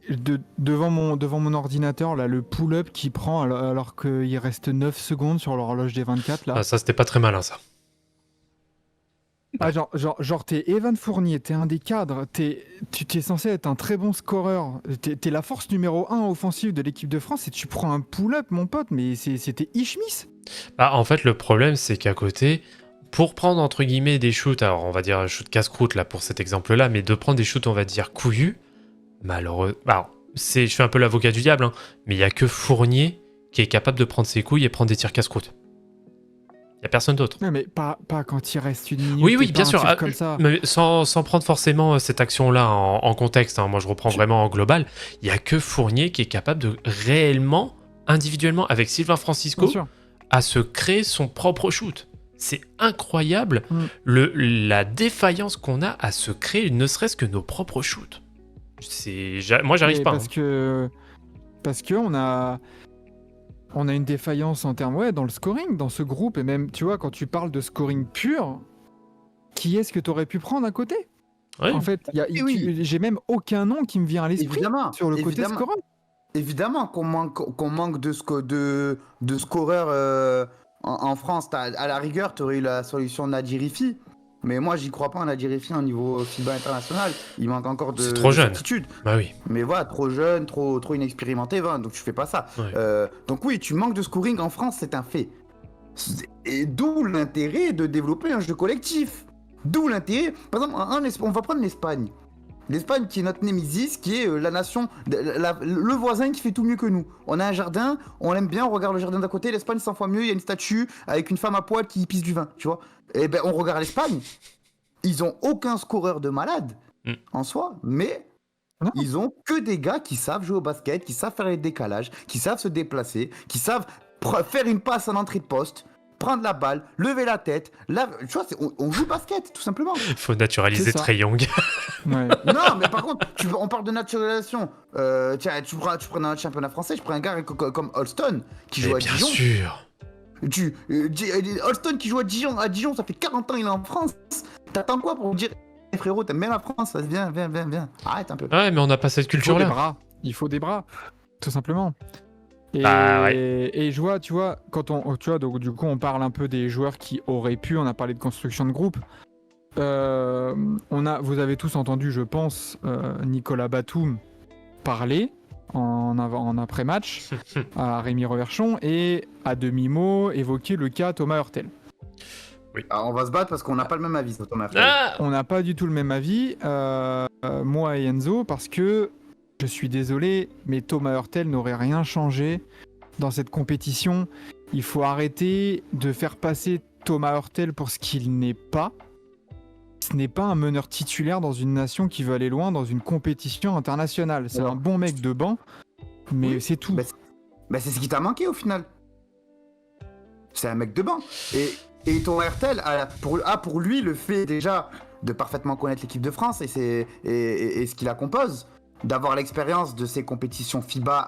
devant mon ordinateur là le pull-up qui prend alors qu'il reste 9 secondes sur l'horloge des 24 là. Ah, ça, c'était pas très malin, ça. Ah, genre t'es Evan Fournier, t'es un des cadres, tu t'es censé être un très bon scoreur, t'es la force numéro 1 offensive de l'équipe de France et tu prends un pull-up, mon pote, mais c'était Ishmis. Bah, en fait, le problème, c'est qu'à côté, pour prendre entre guillemets des shoots, alors on va dire un shoot casse-croûte là pour cet exemple-là, mais de prendre des shoots, on va dire couillus, malheureusement. Alors, je fais un peu l'avocat du diable, hein, mais il y a que Fournier qui est capable de prendre ses couilles et prendre des tirs casse-croûte. Il y a personne d'autre. Non mais pas quand il reste une minute. Oui, et oui, pas bien un sûr. tir Ah, comme ça. mais sans prendre forcément cette action-là en contexte, hein, moi je reprends vraiment en global, il n'y a que Fournier qui est capable de réellement, individuellement, avec Sylvain Francisco, Bien sûr. à se créer son propre shoot. C'est incroyable la défaillance qu'on a à se créer ne serait-ce que nos propres shoots. Moi j'arrive Mais pas. parce que on a une défaillance en termes dans le scoring dans ce groupe et même tu vois quand tu parles de scoring pur, qui est-ce que tu aurais pu prendre à côté? Ouais. En fait, Oui. j'ai même aucun nom qui me vient à l'esprit sur le côté scoreur. Évidemment qu'on manque de scoreurs en France. À la rigueur, tu aurais eu la solution Nadjirifi. Mais moi, j'y crois pas en Nadjirifi au niveau FIBA international. Il manque encore C'est trop de jeune. certitude. Bah oui. Mais voilà, trop jeune, trop inexpérimenté, donc tu fais pas ça. Ouais. Donc oui, tu manques de scoring en France, c'est un fait. Et d'où l'intérêt de développer un jeu collectif. D'où l'intérêt. Par exemple, on va prendre l'Espagne. L'Espagne qui est notre némésis, qui est la nation, le voisin qui fait tout mieux que nous. On a un jardin, on l'aime bien, on regarde le jardin d'à côté, l'Espagne 100 fois mieux, il y a une statue avec une femme à poil qui pisse du vin, tu vois. Et ben on regarde l'Espagne, ils ont aucun scoreur de malade en soi, mais Non. ils ont que des gars qui savent jouer au basket, qui savent faire les décalages, qui savent se déplacer, qui savent faire une passe en entrée de poste, prendre la balle, lever la tête. Tu vois, on joue au basket, tout simplement. Faut naturaliser C'est ça. Trae Young. Ouais. Non, mais par contre, on parle de naturalisation. Tiens, tu prends un championnat français, je prends un gars comme Holston qui joue Mais à bien Dijon. sûr. Holston qui joue à Dijon, ça fait 40 ans il est en France. T'attends quoi pour me dire, frérot, t'aimes bien la France, viens. Arrête un peu. Ouais, mais on n'a pas cette Il faut des culture-là. bras. Il faut des bras, tout simplement. Et, Bah, ouais. et je vois, tu vois, donc du coup, on parle un peu des joueurs qui auraient pu. On a parlé de construction de groupe. Vous avez tous entendu, je pense, Nicolas Batum parler en après-match à Rémi Reverchon et à demi-mot évoquer le cas Thomas Hurtel. Alors, on va se battre parce qu'on n'a pas le même avis sur Thomas Hurtel. Ah On n'a pas du tout le même avis, moi et Enzo, parce que je suis désolé, mais Thomas Hurtel n'aurait rien changé dans cette compétition. Il faut arrêter de faire passer Thomas Hurtel pour ce qu'il n'est pas. Ce n'est pas un meneur titulaire dans une nation qui veut aller loin dans une compétition internationale. C'est un bon mec de banc, mais Oui, c'est tout. Bah, c'est ce qui t'a manqué au final. C'est un mec de banc. Et Thomas Hurtel pour lui le fait déjà de parfaitement connaître l'équipe de France et ce qui la compose, d'avoir l'expérience de ces compétitions FIBA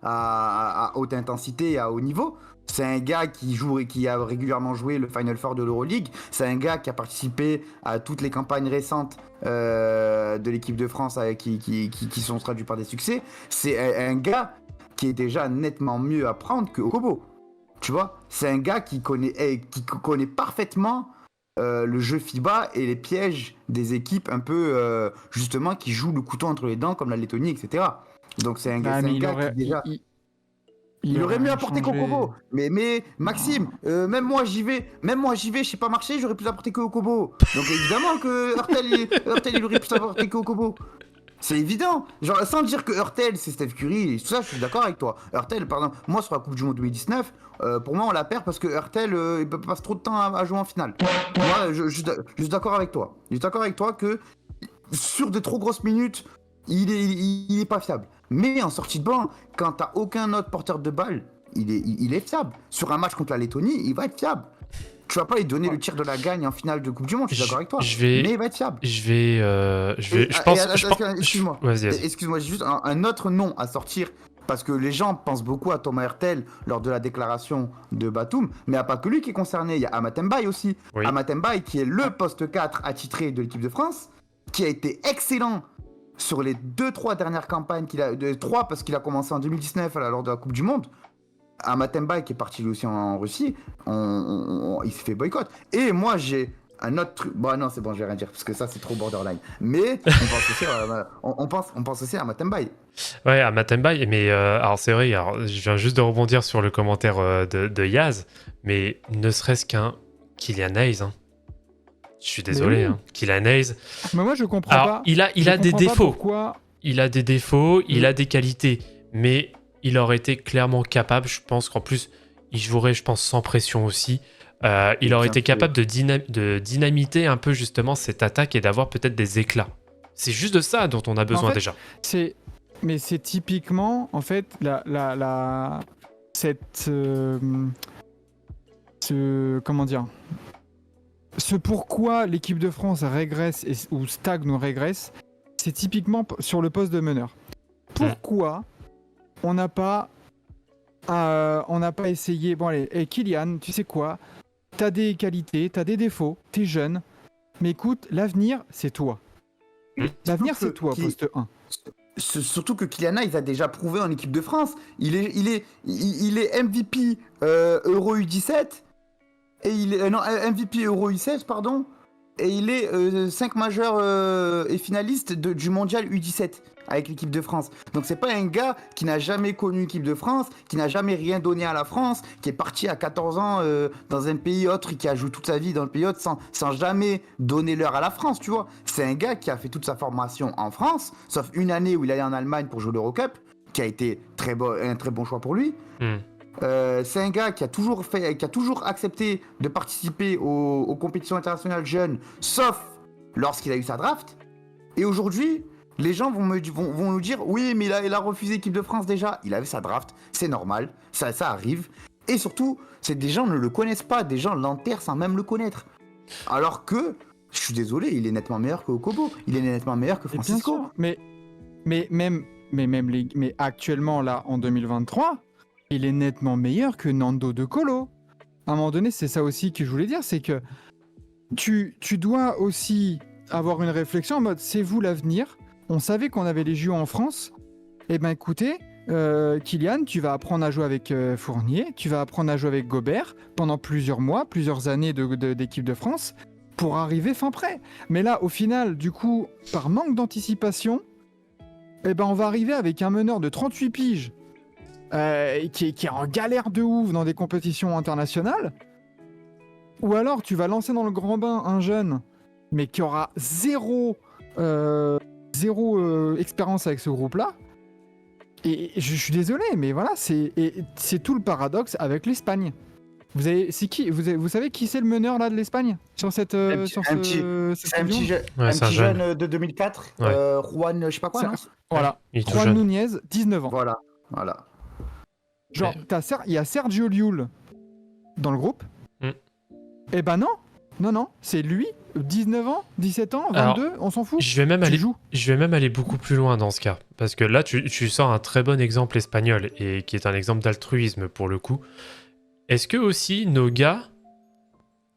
à haute intensité et à haut niveau. C'est un gars qui a régulièrement joué le Final Four de l'Euroleague. C'est un gars qui a participé à toutes les campagnes récentes de l'équipe de France qui sont traduites par des succès. C'est un gars qui est déjà nettement mieux à prendre que Okobo. Tu vois, c'est un gars qui connaît parfaitement le jeu FIBA et les pièges des équipes un peu justement qui jouent le couteau entre les dents comme la Lettonie, etc. Donc c'est un gars qui déjà... Il aurait mieux apporté qu'Okobo. Mais Maxime, même moi j'y vais, je sais pas marcher, j'aurais plus apporté que Okobo. Donc évidemment que Hurtel il aurait plus apporté que Okobo. C'est évident. Genre, sans dire que Hurtel c'est Steph Curry, tout ça, je suis d'accord avec toi. Hurtel, par exemple, moi sur la Coupe du Monde 2019, pour moi on la perd parce que Hurtel il passe trop de temps à jouer en finale. Moi, je suis d'accord avec toi. Je suis d'accord avec toi que sur des trop grosses minutes, il est pas fiable. Mais en sortie de banc, quand t'as aucun autre porteur de balle, il est fiable. Sur un match contre la Lettonie, il va être fiable. Tu vas pas lui donner le tir de la gagne en finale de Coupe du Monde, je suis d'accord avec toi. Je vais, Mais il va être fiable. je pense, Excuse-moi. vas-y, vas-y. Excuse-moi, j'ai juste un autre nom à sortir. Parce que les gens pensent beaucoup à Thomas Hertel lors de la déclaration de Batum, mais il n'y a pas que lui qui est concerné, il y a Amat Mbaye aussi. Oui. Amat Mbaye qui est le poste 4 attitré de l'équipe de France, qui a été excellent sur les 2-3 dernières campagnes qu'il a, 3 parce qu'il a commencé en 2019 lors de la Coupe du Monde. Amat Mbaye qui est parti lui aussi en Russie, il s'est fait boycott. Et moi j'ai un autre truc. Bon non c'est bon, je vais rien dire parce que ça c'est trop borderline. Mais on pense aussi à Amat Mbaye. Ouais, à Matembaï, mais alors c'est vrai, alors, je viens juste de rebondir sur le commentaire de Yaz, mais ne serait-ce qu'un Kylian Hayes, hein. Je suis désolé, oui. hein. Kylian Hayes. Mais moi, je comprends Alors, pas. il a des comprends pas défauts. Pourquoi... Il a des défauts, il a des qualités, mais il aurait été clairement capable, je pense qu'en plus, il jouerait, je pense, sans pression aussi. Il aurait été capable de dynamiter un peu justement cette attaque et d'avoir peut-être des éclats. C'est juste de ça dont on a besoin déjà. Mais c'est typiquement, en fait, comment dire, ce pourquoi l'équipe de France régresse ou stagne ou régresse, c'est typiquement sur le poste de meneur. Pourquoi on n'a pas essayé. Bon allez, Kylian, tu sais quoi, t'as des qualités, t'as des défauts, t'es jeune, mais écoute, l'avenir c'est toi. L'avenir c'est toi, poste 1. Surtout que Kylian Hayes a déjà prouvé en équipe de France. Il est MVP Euro U17 et MVP Euro U16 pardon. Et il est 5 majeurs et finaliste du mondial U17 avec l'équipe de France. Donc c'est pas un gars qui n'a jamais connu l'équipe de France, qui n'a jamais rien donné à la France, qui est parti à 14 ans dans un pays autre et qui a joué toute sa vie dans le pays autre sans jamais donner l'heure à la France, tu vois. C'est un gars qui a fait toute sa formation en France, sauf une année où il allait en Allemagne pour jouer l'Eurocup, qui a été un très bon choix pour lui. C'est un gars qui a toujours accepté de participer aux compétitions internationales jeunes, sauf lorsqu'il a eu sa draft. Et aujourd'hui, les gens vont nous dire oui, mais il a refusé l'équipe de France déjà. Il avait sa draft, c'est normal, ça arrive. Et surtout, des gens ne le connaissent pas, des gens l'enterrent sans même le connaître. Alors que, je suis désolé, il est nettement meilleur que Okobo, il est nettement meilleur que Francisco. Mais actuellement là, en 2023. Il est nettement meilleur que Nando De Colo. À un moment donné, c'est ça aussi que je voulais dire, c'est que tu dois aussi avoir une réflexion en mode c'est vous l'avenir. On savait qu'on avait les JO en France. Eh ben écoutez, Kylian, tu vas apprendre à jouer avec Fournier, tu vas apprendre à jouer avec Gobert pendant plusieurs mois, plusieurs années d'équipe de France pour arriver fin prêt. Mais là, au final, du coup, par manque d'anticipation, eh ben on va arriver avec un meneur de 38 piges qui est en galère de ouf dans des compétitions internationales, ou alors tu vas lancer dans le grand bain un jeune, mais qui aura zéro expérience avec ce groupe-là. Et je suis désolé, mais voilà, c'est tout le paradoxe avec l'Espagne. Vous savez qui c'est le meneur là de l'Espagne sur cette un petit jeune de 2004, Juan, je sais pas quoi. Voilà, Juan Núñez, 19 ans. Voilà. Genre, il y a Sergio Llull dans le groupe. Eh ben non, c'est lui, 19 ans, 17 ans, 22, alors, on s'en fout. Je vais même aller beaucoup plus loin dans ce cas. Parce que là, tu sors un très bon exemple espagnol, et qui est un exemple d'altruisme pour le coup. Est-ce que aussi nos gars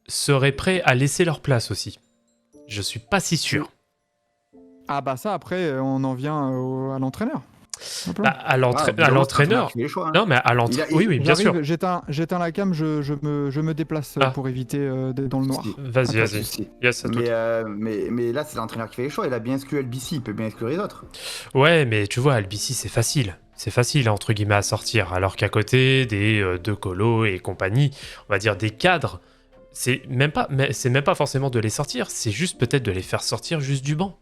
seraient prêts à laisser leur place aussi? Je suis pas si sûr. Ah bah ça, après, on en vient à l'entraîneur. À l'entraîneur. Non, mais à l'entraîneur. Oui, bien sûr. J'éteins la cam, je me déplace pour éviter d'être dans le noir. Vas-y. Yes, mais là, c'est l'entraîneur qui fait les choix. Il a bien exclu LBC, il peut bien exclure les autres. Ouais, mais tu vois, LBC, c'est facile. C'est facile, entre guillemets, à sortir. Alors qu'à côté des De Colo et compagnie, on va dire des cadres, c'est même pas forcément de les sortir, c'est juste peut-être de les faire sortir juste du banc.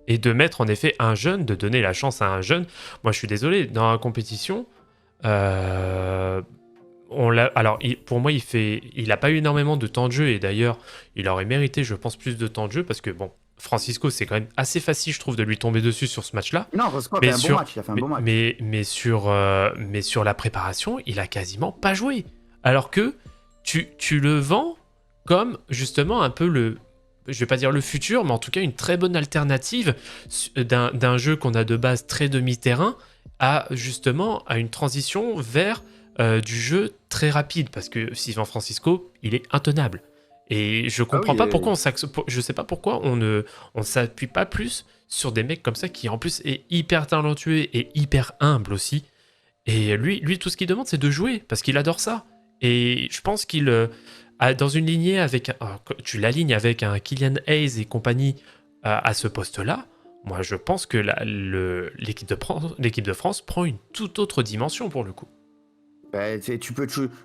Et de mettre en effet un jeune, de donner la chance à un jeune. Moi, je suis désolé, dans la compétition, pour moi, il n'a pas eu énormément de temps de jeu. Et d'ailleurs, il aurait mérité, je pense, plus de temps de jeu. Parce que, bon, Francisco, c'est quand même assez facile, je trouve, de lui tomber dessus sur ce match-là. Non, Francisco a fait un bon match. Il a fait un bon match. Mais sur la préparation, il a quasiment pas joué. Alors que tu le vends comme justement un peu je vais pas dire le futur, mais en tout cas une très bonne alternative d'un jeu qu'on a de base très demi-terrain justement à une transition vers du jeu très rapide, parce que San Francisco, il est intenable. Et je comprends pas pourquoi je sais pas pourquoi on s'appuie pas plus sur des mecs comme ça qui en plus est hyper talentueux et hyper humble aussi. Et lui tout ce qu'il demande c'est de jouer parce qu'il adore ça. Et je pense qu'il dans une lignée avec tu l'alignes avec un Kylian Hayes et compagnie à ce poste-là. Moi, je pense que l'équipe de France prend une toute autre dimension pour le coup. Bah,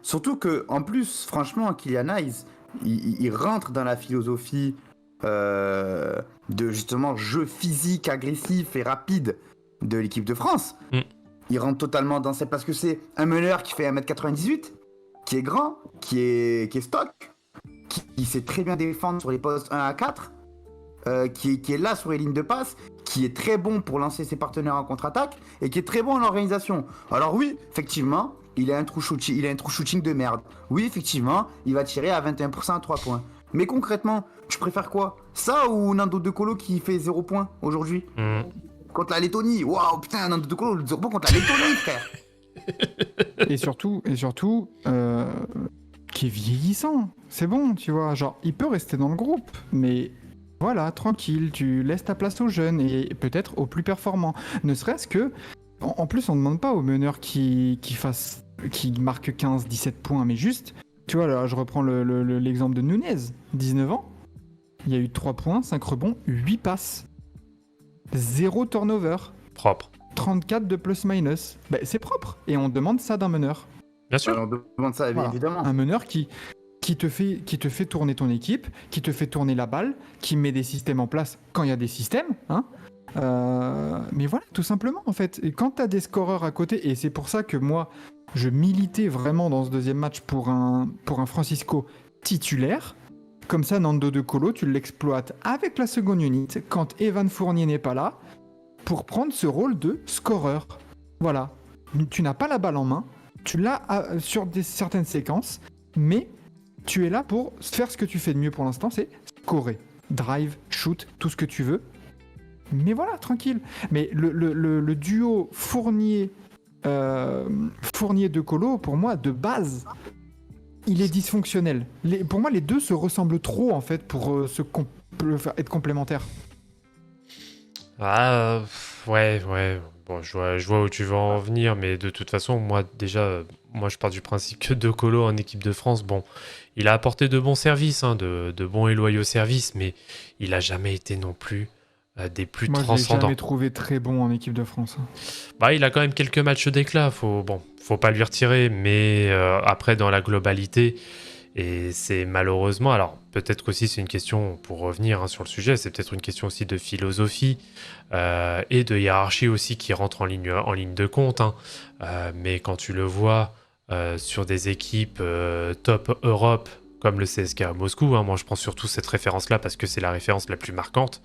surtout que en plus, franchement, Kylian Hayes, il rentre dans la philosophie de justement jeu physique, agressif et rapide de l'équipe de France. Il rentre totalement dans cette... Parce que c'est un meneur qui fait 1m98, qui est grand, qui est stock, qui sait très bien défendre sur les postes 1 à 4, qui est là sur les lignes de passe, qui est très bon pour lancer ses partenaires en contre-attaque et qui est très bon en organisation. Alors oui, effectivement, il a un true shooting de merde. Oui, effectivement, il va tirer à 21% à 3 points. Mais concrètement, tu préfères quoi? Ça ou Nando De Colo qui fait 0 points aujourd'hui contre la Lettonie? Waouh, putain, Nando De Colo, 0 points contre la Lettonie, frère. Et surtout, qui est vieillissant. C'est bon, tu vois. Genre, il peut rester dans le groupe, mais voilà, tranquille, tu laisses ta place aux jeunes et peut-être aux plus performants. Ne serait-ce que, en plus, on ne demande pas aux meneurs qui marquent 15-17 points, mais juste, tu vois, là, je reprends l'exemple de Nunez, 19 ans. Il y a eu 3 points, 5 rebonds, 8 passes. 0 turnover. Propre. 34 de plus-minus. Ben, c'est propre. Et on demande ça d'un meneur. Bien sûr. Alors, on demande ça, voilà. évidemment. Un meneur qui te fait tourner ton équipe, qui te fait tourner la balle, qui met des systèmes en place quand il y a des systèmes. Hein. Mais voilà, tout simplement, en fait. Et quand tu as des scoreurs à côté, et c'est pour ça que moi, je militais vraiment dans ce deuxième match pour un Francisco titulaire. Comme ça, Nando De Colo, tu l'exploites avec la seconde unit quand Evan Fournier n'est pas là pour prendre ce rôle de scoreur. Voilà. Tu n'as pas la balle en main, tu l'as sur certaines séquences, mais tu es là pour faire ce que tu fais de mieux pour l'instant, c'est scorer. Drive, shoot, tout ce que tu veux. Mais voilà, tranquille. Mais le duo Fournier-De Colo, pour moi, de base, il est dysfonctionnel. Pour moi, les deux se ressemblent trop, en fait, pour être complémentaires. Ah, ouais. Bon, je vois où tu veux en venir, mais de toute façon, moi, je pars du principe que De Colo en équipe de France, bon, il a apporté de bons services, hein, de bons et loyaux services, mais il a jamais été non plus des plus transcendants. Moi, je l'ai jamais trouvé très bon en équipe de France. Bah, il a quand même quelques matchs d'éclat, faut pas lui retirer, mais après, dans la globalité, et c'est malheureusement, alors peut-être qu'aussi c'est une question, pour revenir sur le sujet, c'est peut-être une question aussi de philosophie et de hiérarchie aussi qui rentre en ligne de compte. Hein. Mais quand tu le vois sur des équipes top Europe comme le CSKA Moscou, hein, moi je prends surtout cette référence-là parce que c'est la référence la plus marquante,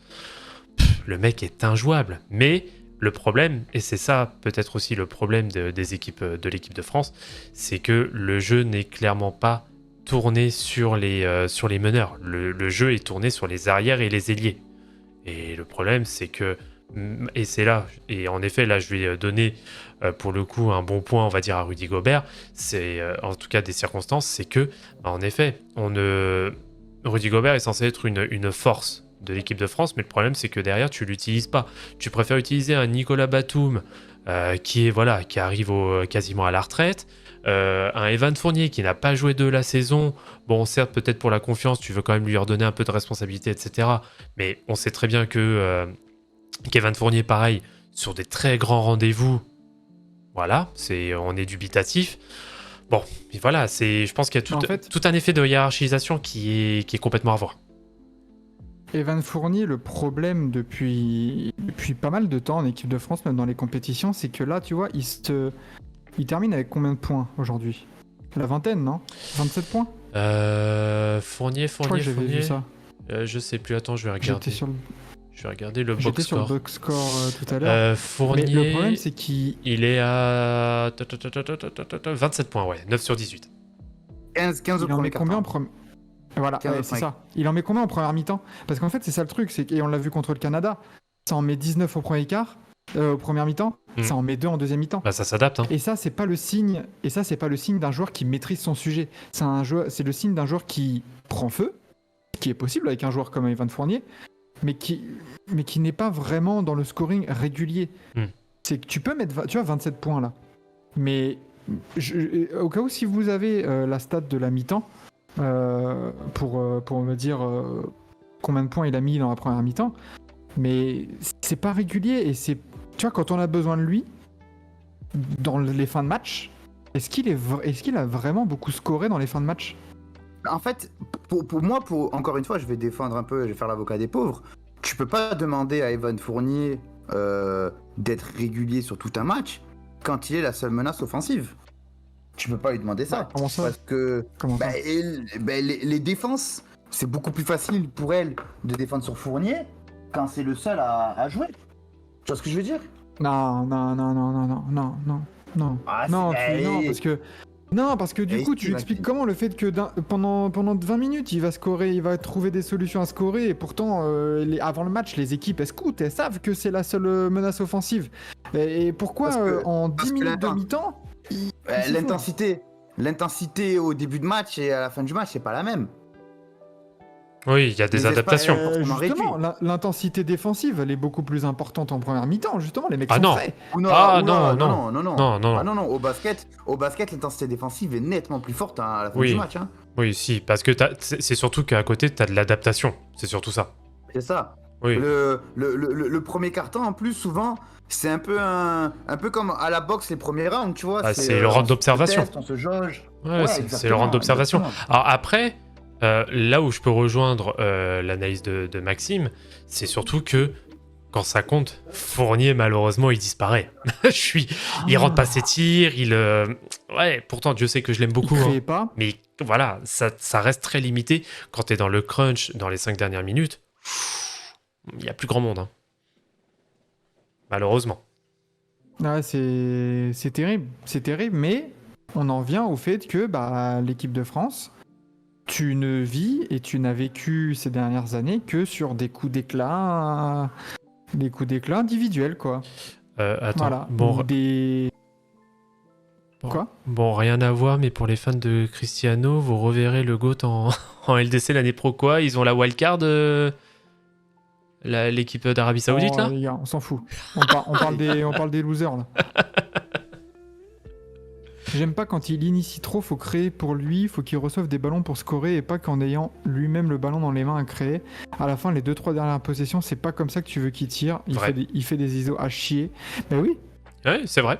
le mec est injouable. Mais le problème, et c'est ça peut-être aussi le problème des équipes de l'équipe de France, c'est que le jeu n'est clairement pas tourné sur les meneurs. Le jeu est tourné sur les arrières et les ailiers. Et le problème, c'est que, et c'est là, et en effet, là, je vais donner pour le coup un bon point, on va dire, à Rudy Gobert, c'est en tout cas des circonstances, c'est que, en effet, Rudy Gobert est censé être une force de l'équipe de France, mais le problème, c'est que derrière, tu l'utilises pas. Tu préfères utiliser un Nicolas Batum qui arrive quasiment à la retraite, un Evan Fournier qui n'a pas joué de la saison. Bon, certes, peut-être pour la confiance, tu veux quand même lui redonner un peu de responsabilité, etc. Mais on sait très bien que qu'Evan Fournier, pareil, sur des très grands rendez-vous, voilà, on est dubitatif. Bon, et voilà, je pense qu'il y a tout un effet de hiérarchisation qui est complètement à voir. Evan Fournier, le problème depuis pas mal de temps en équipe de France, même dans les compétitions, c'est que là, tu vois, il termine avec combien de points aujourd'hui? La vingtaine, non? 27 points? Fournier. Je crois que j'avais vu ça. Je sais plus, attends, je vais regarder. Je vais regarder le box J'étais score. sur le box score tout à l'heure. Fournier, mais le problème, c'est qu'il est à 27 points, ouais, 9 sur 18. 15 au Il en premier met combien en quart-temps. première... Voilà, 15 au ouais, c'est premier ça. Il en met combien en première mi-temps? Parce qu'en fait, c'est ça le truc, et on l'a vu contre le Canada. Ça en met 19 au premier quart, au premier mi-temps. Ça en met 2 en deuxième mi-temps. Bah, ça s'adapte. Hein. Et ça, c'est pas le signe. Et ça, c'est pas le signe d'un joueur qui maîtrise son sujet. C'est le signe d'un joueur qui prend feu, qui est possible avec un joueur comme Evan Fournier, mais qui n'est pas vraiment dans le scoring régulier. C'est que tu peux mettre, tu vois, 27 points là. Mais au cas où, si vous avez la stat de la mi-temps, pour me dire combien de points il a mis dans la première mi-temps, mais c'est pas régulier. Et c'est, tu vois, quand on a besoin de lui, dans les fins de match, est-ce qu'il a vraiment beaucoup scoré dans les fins de match? En fait, pour moi, encore une fois, je vais défendre un peu, je vais faire l'avocat des pauvres. Tu peux pas demander à Evan Fournier d'être régulier sur tout un match quand il est la seule menace offensive. Tu peux pas lui demander ça. Comment ça? Parce que les défenses, c'est beaucoup plus facile pour elle de défendre sur Fournier quand c'est le seul à jouer. Tu vois ce que je veux dire? Non. Ah, Non, parce que du coup, tu tu expliques comment le fait que pendant 20 minutes, il va scorer, il va trouver des solutions à scorer, et pourtant, avant le match, les équipes, elles savent que c'est la seule menace offensive. Et pourquoi, en 10 minutes de mi-temps, l'intensité au début de match et à la fin du match, c'est pas la même. Oui, il y a des Les adaptations. forcément justement, l'intensité défensive, elle est beaucoup plus importante en première mi-temps, justement, les mecs Ah sont non. frais. Non. Ah Non. non, au basket, l'intensité défensive est nettement plus forte à la fin du match. Hein. Oui, si, parce que c'est surtout qu'à côté, t'as de l'adaptation. C'est surtout ça. C'est ça. Oui. Le premier carton, en plus, souvent, c'est un peu comme à la boxe, les premiers rounds, tu vois. Ah, c'est le round d'observation. On se jauge. Ouais, c'est le round d'observation. Exactement. Alors après, là où je peux rejoindre l'analyse de Maxime, c'est surtout que quand ça compte, Fournier, malheureusement, il disparaît. Il rentre pas ses tirs, ouais, pourtant, Dieu sait que je l'aime beaucoup. Il crée Hein. pas. Mais voilà, ça reste très limité. Quand t'es dans le crunch, dans les 5 dernières minutes, il y a plus grand monde. Hein. Malheureusement. Ouais, c'est terrible, mais on en vient au fait que l'équipe de France, tu ne vis et tu n'as vécu ces dernières années que sur des coups d'éclat individuels, quoi. Attends, Voilà. bon, Ou des... Quoi ? Bon, rien à voir, mais pour les fans de Cristiano, vous reverrez le GOAT en LDC l'année pro, quoi. Ils ont la wildcard, l'équipe d'Arabie Saoudite, là. Les gars, on s'en fout. On parle des losers, là. J'aime pas quand il initie trop, faut créer pour lui, faut qu'il reçoive des ballons pour scorer et pas qu'en ayant lui-même le ballon dans les mains à créer. À la fin, les 2-3 dernières possessions, c'est pas comme ça que tu veux qu'il tire. Il fait des ISO à chier. Mais oui. Ouais, c'est vrai.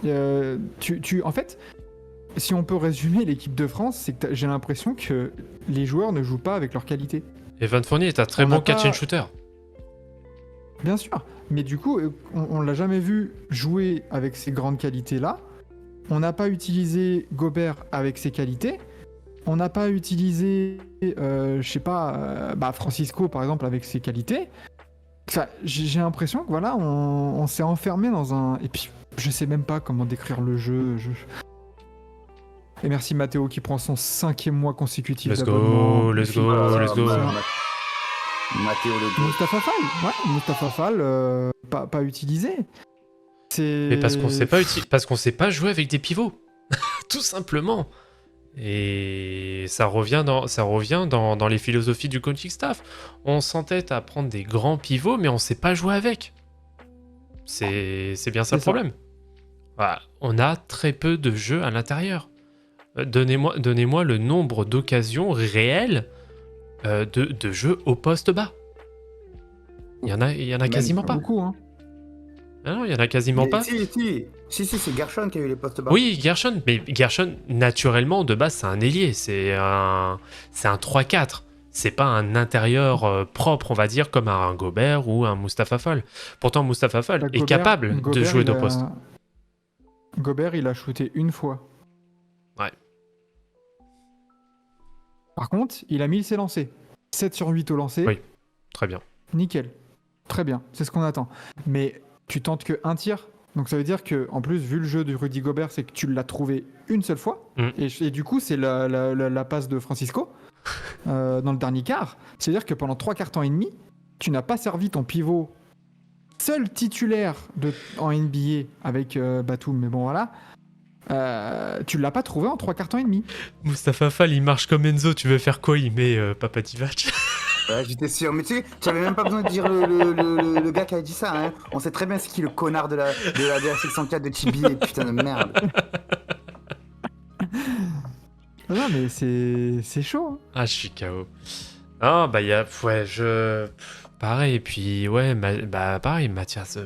En fait, si on peut résumer l'équipe de France, c'est que j'ai l'impression que les joueurs ne jouent pas avec leur qualité. Evan Fournier est un très bon catch and shooter. Bien sûr. Mais du coup, on l'a jamais vu jouer avec ces grandes qualités-là. On n'a pas utilisé Gobert avec ses qualités. On n'a pas utilisé, Francisco, par exemple, avec ses qualités. J'ai l'impression que voilà, on s'est enfermé dans un... Et puis, je sais même pas comment décrire le jeu. Et merci Mathéo qui prend son 5e mois consécutif d'abonnement. Let's go. Mathéo le go. Mustapha Fall, pas utilisé. Mais parce qu'on sait pas jouer avec des pivots, tout simplement. Et ça revient dans les philosophies du coaching staff. On s'entête à prendre des grands pivots, mais on sait pas jouer avec. C'est bien ça le problème. Voilà. On a très peu de jeux à l'intérieur. Donnez-moi le nombre d'occasions réelles de jeux au poste bas. Il y en a quasiment pas. Beaucoup, hein. Non, il y en a quasiment pas. Si, c'est Gershon qui a eu les postes bas. Oui, Gershon, mais Gershon, naturellement, de base, c'est un ailier, c'est un 3-4. C'est pas un intérieur propre, on va dire, comme un Gobert ou un Mustapha Fall. Pourtant, Mustapha Fall est capable de jouer de poste. Gobert, il a shooté une fois. Ouais. Par contre, il a mis ses lancers. 7 sur 8 au lancer. Oui, très bien. Nickel. Très bien, c'est ce qu'on attend. Mais tu tentes que un tir Donc ça veut dire que, en plus, vu le jeu de Rudy Gobert, c'est que tu l'as trouvé une seule fois. Et du coup, c'est la passe de Francisco dans le dernier quart. C'est-à-dire que pendant 3 quarts temps et demi, tu n'as pas servi ton pivot seul titulaire en NBA avec Batum. Mais bon, voilà. Tu l'as pas trouvé en 3 quarts temps et demi. Mustapha Fall, il marche comme Enzo, tu veux faire quoi? Il met Papa Divac. Ouais, j'étais sûr, mais tu sais, tu avais même pas besoin de dire le gars qui a dit ça, hein. On sait très bien c'est qui le connard de la section 4 de Tibi, et putain de merde. Non, mais c'est chaud. Hein. Ah, je suis KO. Ah, bah, il y a. Ouais, pareil, et puis, ouais, pareil, Mathias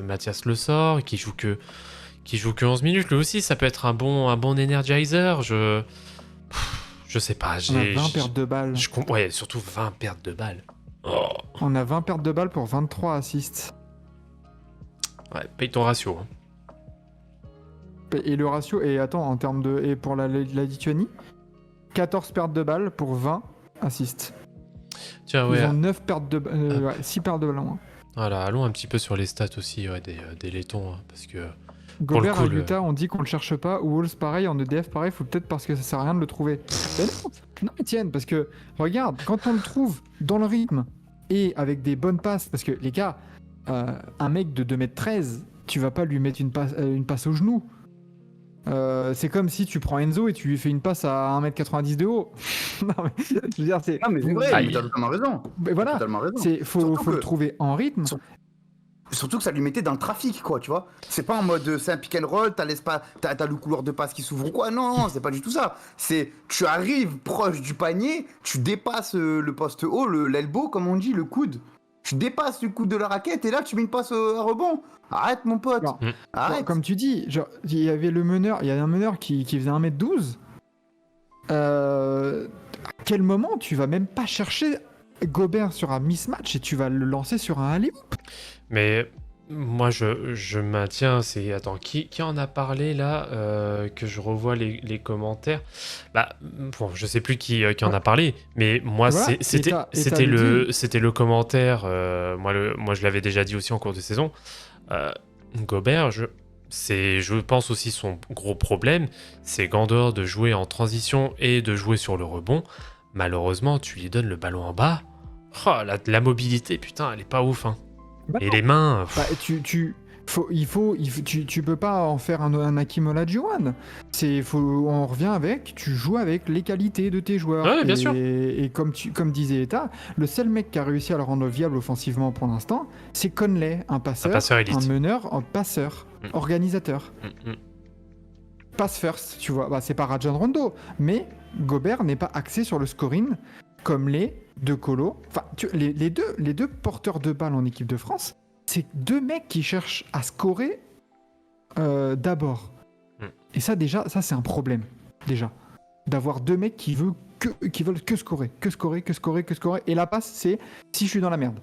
le sort, qui joue que 11 minutes. Lui aussi, ça peut être un bon energizer. Je sais pas. On a 20 pertes de balles. Ouais, surtout 20 pertes de balles. Oh. On a 20 pertes de balles pour 23 assists. Ouais, paye ton ratio. Hein. Et le ratio, et attends, en termes de. Et pour la Lituanie, 14 pertes de balles pour 20 assists. Tiens, ouais. Ils ont 9 pertes de balles. Ouais, 6 pertes de balles en moins. Voilà, allons un petit peu sur les stats aussi des Lettons. Hein, parce que. Gobert à Utah, on dit qu'on le cherche pas. Ou Wolves, pareil, en EDF, pareil, faut peut-être parce que ça sert à rien de le trouver. Non, Étienne, parce que regarde, quand on le trouve dans le rythme et avec des bonnes passes, parce que les gars, un mec de 2m13, tu vas pas lui mettre une passe au genou. C'est comme si tu prends Enzo et tu lui fais une passe à 1m90 de haut. Non, mais je veux dire, c'est. Non, mais c'est vrai, t'as totalement raison. Mais voilà, totalement raison. Faut le trouver en rythme. Surtout que ça lui mettait dans le trafic, quoi, tu vois. C'est pas en mode c'est un pick and roll, t'as le couloir de passe qui s'ouvre ou quoi. Non, c'est pas du tout ça. C'est tu arrives proche du panier, tu dépasses le poste haut, l'elbow, comme on dit, le coude. Tu dépasses le coude de la raquette et là tu mets une passe à rebond. Arrête, mon pote. Non. Arrête. Comme tu dis, genre, il y avait un meneur qui faisait 1m12. À quel moment tu vas même pas chercher Gobert sur un mismatch et tu vas le lancer sur un alley-oop? Mais moi, je maintiens. Attends, qui en a parlé là que je revois les commentaires. Bah, bon, je sais plus qui en a parlé, mais moi, voilà. c'était le commentaire. Moi, je l'avais déjà dit aussi en cours de saison. Gobert, je pense aussi son gros problème, c'est qu'en dehors de jouer en transition et de jouer sur le rebond, malheureusement, tu lui donnes le ballon en bas. Oh, la mobilité, putain, elle est pas ouf. Hein. Bah, et les mains. Bah, tu peux pas en faire un Hakim Olajuwon. On revient avec, tu joues avec les qualités de tes joueurs. Ouais, bien sûr. Et comme disait Eta, le seul mec qui a réussi à le rendre viable offensivement pour l'instant, c'est Conley, un passeur élite. un meneur, un passeur, organisateur. Mm. Pass first, tu vois. Bah, c'est pas Rajon Rondo, mais Gobert n'est pas axé sur le scoring comme les deux colos. Enfin, les deux porteurs de balles en équipe de France, c'est deux mecs qui cherchent à scorer d'abord. Et ça, déjà, c'est un problème. Déjà. D'avoir deux mecs qui veulent que scorer. Que scorer. Et la passe, c'est si je suis dans la merde.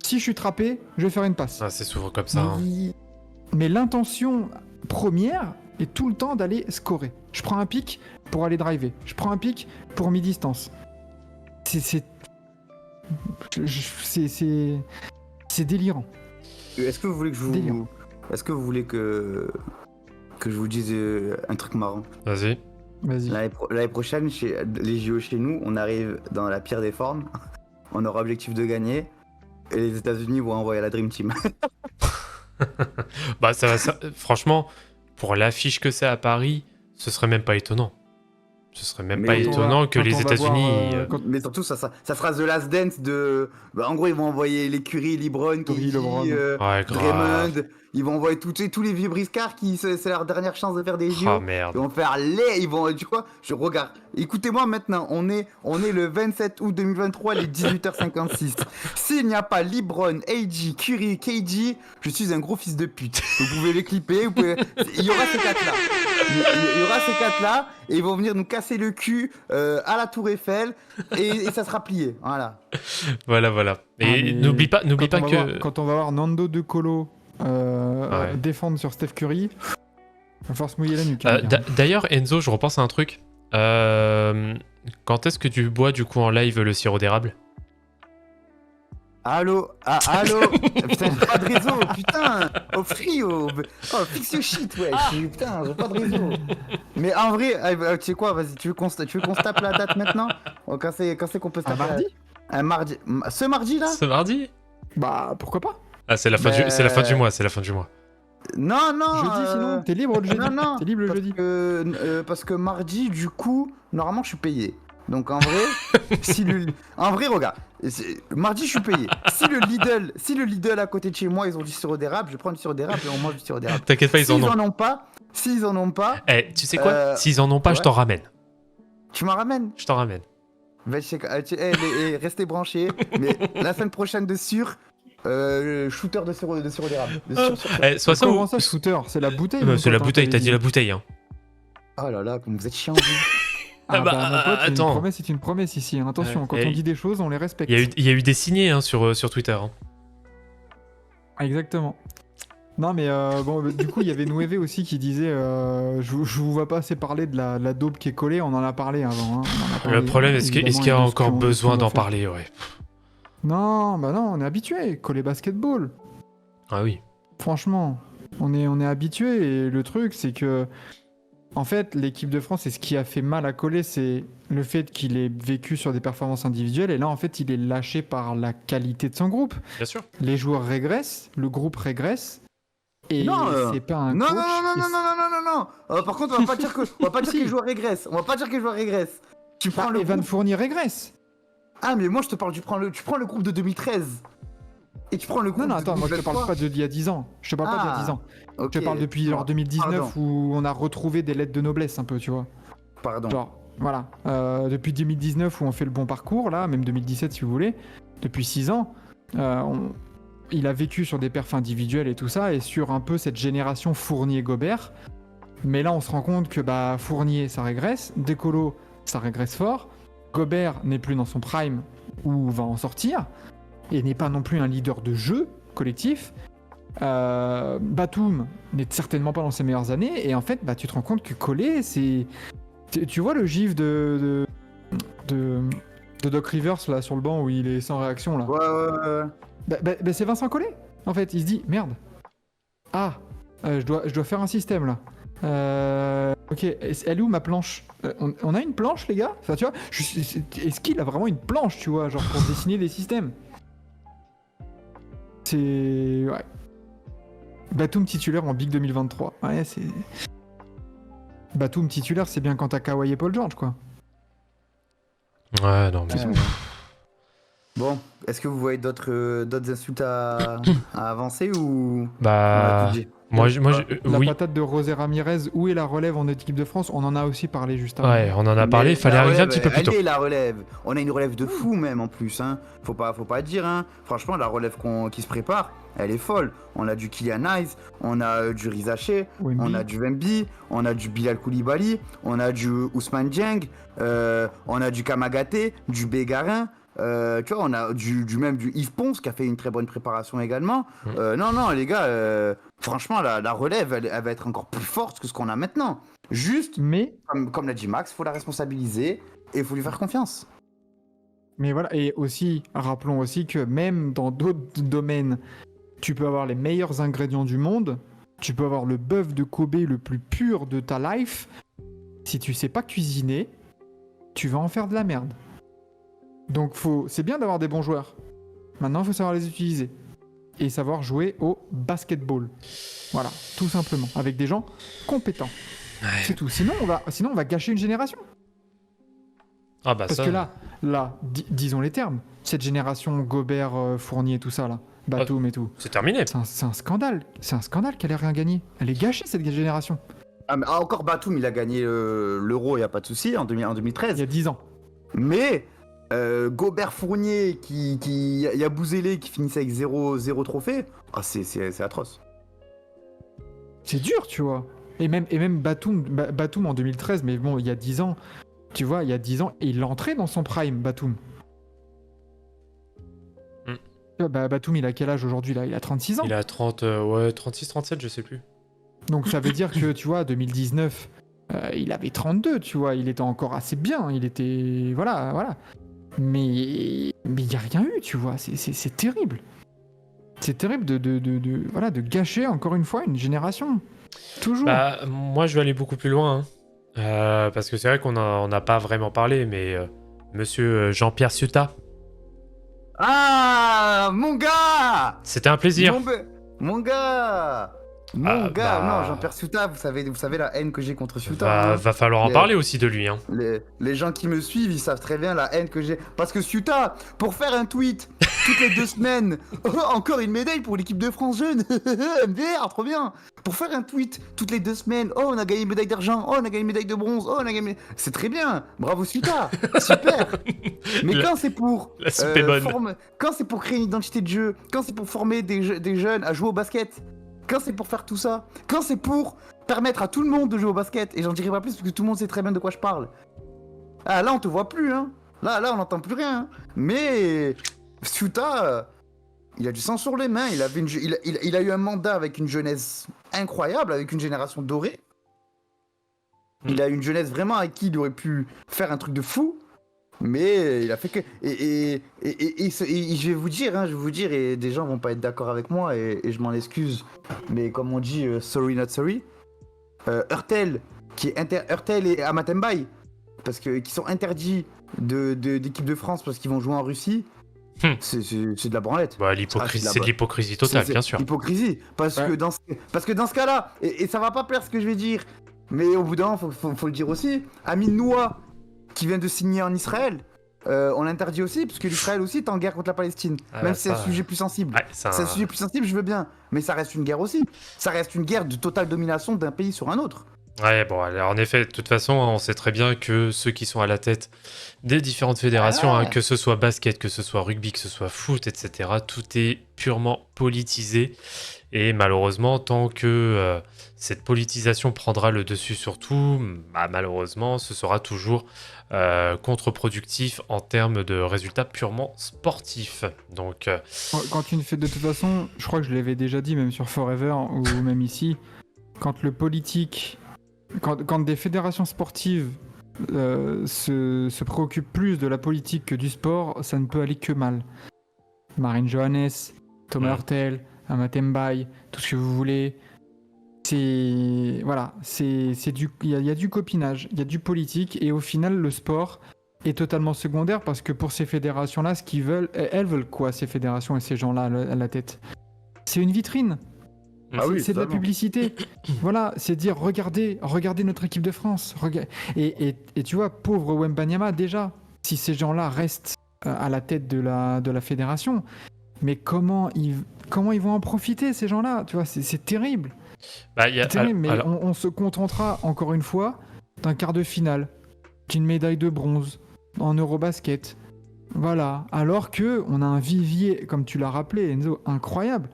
Si je suis trappé, je vais faire une passe. Ah, c'est souvent comme ça. Hein. Mais l'intention première est tout le temps d'aller scorer. Je prends un pic pour aller driver. Je prends un pic pour mi-distance. C'est délirant. Est-ce que vous voulez que je vous dise un truc marrant? Vas-y. L'année prochaine, les JO chez nous, on arrive dans la pire des formes. On aura objectif de gagner. Et les États-Unis vont envoyer la Dream Team. Bah, franchement, pour l'affiche que c'est à Paris, ce serait même pas étonnant. Ce serait même pas étonnant que les États-Unis. Mais surtout, ça sera The Last Dance de. Bah, en gros, ils vont envoyer les Curry, LeBron, KD, Draymond. Ils vont envoyer tous les vieux briscards qui c'est leur dernière chance de faire des JO. Oh merde. Ils vont faire ils vont. Tu vois, je regarde. Écoutez-moi maintenant, on est le 27 août 2023, il est 18h56. S'il n'y a pas LeBron, AG, Curry, KD, je suis un gros fils de pute. Vous pouvez les clipper, il y aura ces quatre-là. Il y aura ces quatre-là et ils vont venir nous casser le cul à la Tour Eiffel et ça sera plié. Voilà. Et n'oublie pas que. Quand on va voir Nando De Colo défendre sur Steph Curry, il va falloir se mouiller la nuque. D'ailleurs, Enzo, je repense à un truc. Quand est-ce que tu bois du coup en live le sirop d'érable? Allô? Ah, allô? Putain, j'ai pas de réseau, putain! Oh, free, oh, fix your shit, ouais. Putain, j'ai pas de réseau. Mais en vrai, tu sais quoi, vas-y, tu veux qu'on se tape la date maintenant? Oh, quand c'est qu'on peut se Un taper mardi? Un mardi. Ce mardi, là? Ce mardi? Bah, pourquoi pas? Ah, c'est la fin Mais- c'est la fin du mois, c'est la fin du mois. Non, non! Jeudi, sinon? T'es libre le jeudi? Non, non! T'es libre le jeudi? Parce que mardi, du coup, normalement, je suis payé. Donc en vrai, en vrai, regarde, mardi je suis payé. Si le Lidl à côté de chez moi, ils ont du sirop d'érable, je prends du sirop d'érable et on mange du sirop d'érable. T'inquiète pas, ils en ont. S'ils en ont pas, Eh, tu sais quoi? S'ils en ont pas, je ouais. t'en ramène. tu m'en ramènes. Je t'en ramène. Va chez- restez branchés. Mais la semaine prochaine de sûr, shooter de sirop d'érable. Sûr. Eh, soit ça Comment ou. ça, shooter? C'est la bouteille? Bah, mon c'est la pote, hein, bouteille, t'avais t'as dit la bouteille, hein. Oh là là, comme vous êtes chiant, vous. Ah bah, bah, mon pote, attends. une promesse c'est une promesse ici. Hein. Attention, quand et- on dit des choses, on les respecte. Il y a eu des signés hein, sur Twitter. Hein. Exactement. Non mais bon, du coup il y avait Nueve aussi qui disait je vous vois pas assez parler de la daube qui est collée, on en a parlé avant. Hein. On en a parlé, Le problème, est-ce qu'il y a évidemment, de ce encore qu'on- besoin ce qu'on d'en va faire. parler? Ouais. Non, bah non, on est habitué. Coller basketball. Ah oui. Franchement, on est habitué et le truc c'est que en fait l'équipe de France, et ce qui a fait mal à Coller, c'est le fait qu'il ait vécu sur des performances individuelles et là en fait il est lâché par la qualité de son groupe. Bien sûr. Les joueurs régressent, le groupe régresse et Non, c'est pas un Non, coach. non, non, et non, non, non, non, non, non. Par contre, on va pas dire que Si. les joueurs régressent. On va pas dire que les joueurs régressent. Tu prends le Evan groupe. Fournier régresse. Ah, mais moi je te parle, tu prends le groupe de 2013. Et tu prends le groupe Non, non, de attends, moi je te parle 2023. pas d'il y a 10 ans. Je te parle pas d'il y a 10 ans. Ok. Je te parle depuis genre 2019 Pardon. où on a retrouvé des lettres de noblesse un peu, tu vois. Pardon. Genre, voilà. Depuis 2019 où on fait le bon parcours, là, même 2017 si vous voulez, depuis 6 ans, il a vécu sur des perfs individuels et tout ça, et sur un peu cette génération Fournier-Gobert. Mais là, on se rend compte que bah, Fournier, ça régresse, Décolo, ça régresse fort, Gobert n'est plus dans son prime ou va en sortir, et n'est pas non plus un leader de jeu collectif. Batum n'est certainement pas dans ses meilleures années, et en fait, bah, tu te rends compte que Collet, c'est... Tu vois le gif de Doc Rivers là sur le banc où il est sans réaction là. Ouais. Bah, c'est Vincent Collet. En fait, il se dit merde. Ah, je dois faire un système là. Ok, elle est où ma planche? On a une planche les gars? Enfin tu vois, est-ce qu'il a vraiment une planche tu vois, genre pour dessiner des systèmes? C'est ouais. Batum titulaire en Big 2023. Ouais, c'est. Batum titulaire, c'est bien quand t'as Kawhi et Paul George, quoi. Ouais, non, mais. Bon, est-ce que vous voyez d'autres insultes à avancer ou on a Bah. tout dit La oui. patate de José Ramirez, où est la relève en équipe de France? On en a aussi parlé juste avant. Ouais, on en a parlé, Mais il fallait la arriver un relève, petit peu plus tôt. Elle est la relève. On a une relève de fou même en plus. Hein. Faut pas dire. Hein. Franchement, la relève qui se prépare, elle est folle. On a du Kylian Hayes, on a du Rizaché, Wemby. on a du Wemby, on a du Bilal Koulibaly, on a du Ousmane Dieng, on a du Kamagaté, du Bégarin. Tu vois, on a du Yves Ponce qui a fait une très bonne préparation également. Non, les gars, franchement, la relève, elle va être encore plus forte que ce qu'on a maintenant. Juste, Mais comme l'a dit Max, faut la responsabiliser et il faut lui faire confiance. voilà, et aussi, rappelons aussi que même dans d'autres domaines, tu peux avoir les meilleurs ingrédients du monde, tu peux avoir le bœuf de Kobe le plus pur de ta life. Si tu sais pas cuisiner, tu vas en faire de la merde. Donc c'est bien d'avoir des bons joueurs. Maintenant, il faut savoir les utiliser. Et savoir jouer au basketball. Voilà, tout simplement. Avec des gens compétents. Ouais. C'est tout. Sinon, on va gâcher une génération. Ah bah Parce ça. que là, disons les termes. Cette génération Gobert, Fournier, tout ça, là. Batum et tout. C'est terminé. C'est un scandale. C'est un scandale qu'elle ait rien gagné. Elle est gâchée, cette génération. Ah, mais encore Batum, il a gagné l'Euro, il n'y a pas de souci, en Il y 2013. a 10 ans. Mais Gobert Fournier, il y a Bouzélé qui finissait avec 0 trophée, c'est atroce. C'est dur, tu vois. Et même Batum en 2013, mais bon, il y a 10 ans. Tu vois, il y a 10 ans, et il entrait dans son prime, Batum. Batum, il a quel âge aujourd'hui là? Il a 36 ans. Il a 36, 37, je sais plus. Donc ça veut dire que, tu vois, 2019, il avait 32, tu vois. Il était encore assez bien. Il était... Voilà. Mais il n'y a rien eu, tu vois. C'est terrible. C'est terrible de gâcher encore une fois une génération. Toujours. Bah, moi, je vais aller beaucoup plus loin. Hein. Parce que c'est vrai qu'on n'a pas vraiment parlé, mais monsieur Jean-Pierre Ciutat, Ah, mon gars! c'était un plaisir. Mon gars! Mon Ah, gars! bah, Non, Jean-Pierre Souta, vous savez la haine que j'ai contre Souta. va falloir en Les- parler aussi de lui. Hein. Les gens qui me suivent, ils savent très bien la haine que j'ai. Parce que Souta, pour faire un tweet toutes les 2 semaines, oh, encore une médaille pour l'équipe de France jeune, MDR, trop bien! Pour faire un tweet toutes les 2 semaines, oh, on a gagné une médaille d'argent, oh, on a gagné une médaille de bronze, oh, on a gagné. C'est très bien! Bravo Souta! Super! Mais quand c'est pour. La soupe est bonne. Quand c'est pour créer une identité de jeu, quand c'est pour former des jeunes à jouer au basket, quand c'est pour faire tout ça, quand c'est pour permettre à tout le monde de jouer au basket, et j'en dirai pas plus parce que tout le monde sait très bien de quoi je parle. Ah là on te voit plus, hein. Là on n'entend plus rien. Hein. Mais Souta, il a du sang sur les mains. Il a eu un mandat avec une jeunesse incroyable, avec une génération dorée. Il a une jeunesse vraiment avec qui il aurait pu faire un truc de fou. Mais il a fait que et je vais vous dire et des gens vont pas être d'accord avec moi et je m'en excuse, mais comme on dit sorry not sorry, Hurtel Hurtel et Amatembaï parce que qui sont interdits d'équipe de France parce qu'ils vont jouer en Russie. C'est de la branlette. Bah, c'est de l'hypocrisie totale, bien sûr. L'hypocrisie parce que dans ce cas-là et ça va pas plaire ce que je vais dire, mais au bout d'un moment faut le dire aussi. Amin Noah qui vient de signer en Israël, on l'interdit aussi, parce que l'Israël aussi est en guerre contre la Palestine. Même si c'est un sujet plus sensible. Ouais, c'est un sujet plus sensible, je veux bien. Mais ça reste une guerre aussi. Ça reste une guerre de totale domination d'un pays sur un autre. Ouais, bon, alors, en effet, de toute façon, on sait très bien que ceux qui sont à la tête des différentes fédérations, hein, que ce soit basket, que ce soit rugby, que ce soit foot, etc., tout est purement politisé. Et malheureusement, tant que cette politisation prendra le dessus sur tout, bah, malheureusement, ce sera toujours contre-productif en termes de résultats purement sportifs. Donc, Quand une fait de toute façon, je crois que je l'avais déjà dit, même sur Forever ou même ici, quand le politique, quand des fédérations sportives se préoccupent plus de la politique que du sport, ça ne peut aller que mal. Marine Johannes, Thomas Hurtel, Amatembaï, tout ce que vous voulez. Il y a du copinage, il y a du politique, et au final, le sport est totalement secondaire parce que pour ces fédérations-là, ce qu'ils veulent, elles veulent quoi, ces fédérations et ces gens-là à la tête? C'est une vitrine. C'est de la publicité. Voilà, c'est dire regardez notre équipe de France. Et tu vois, pauvre Wembanyama, déjà, si ces gens-là restent à la tête de la fédération, mais comment ils vont en profiter, ces gens-là? Tu vois, c'est terrible. bah, C'est terrible, mais on se contentera encore une fois d'un quart de finale, d'une médaille de bronze en Eurobasket. Voilà, alors que on a un vivier, comme tu l'as rappelé, Enzo, incroyable.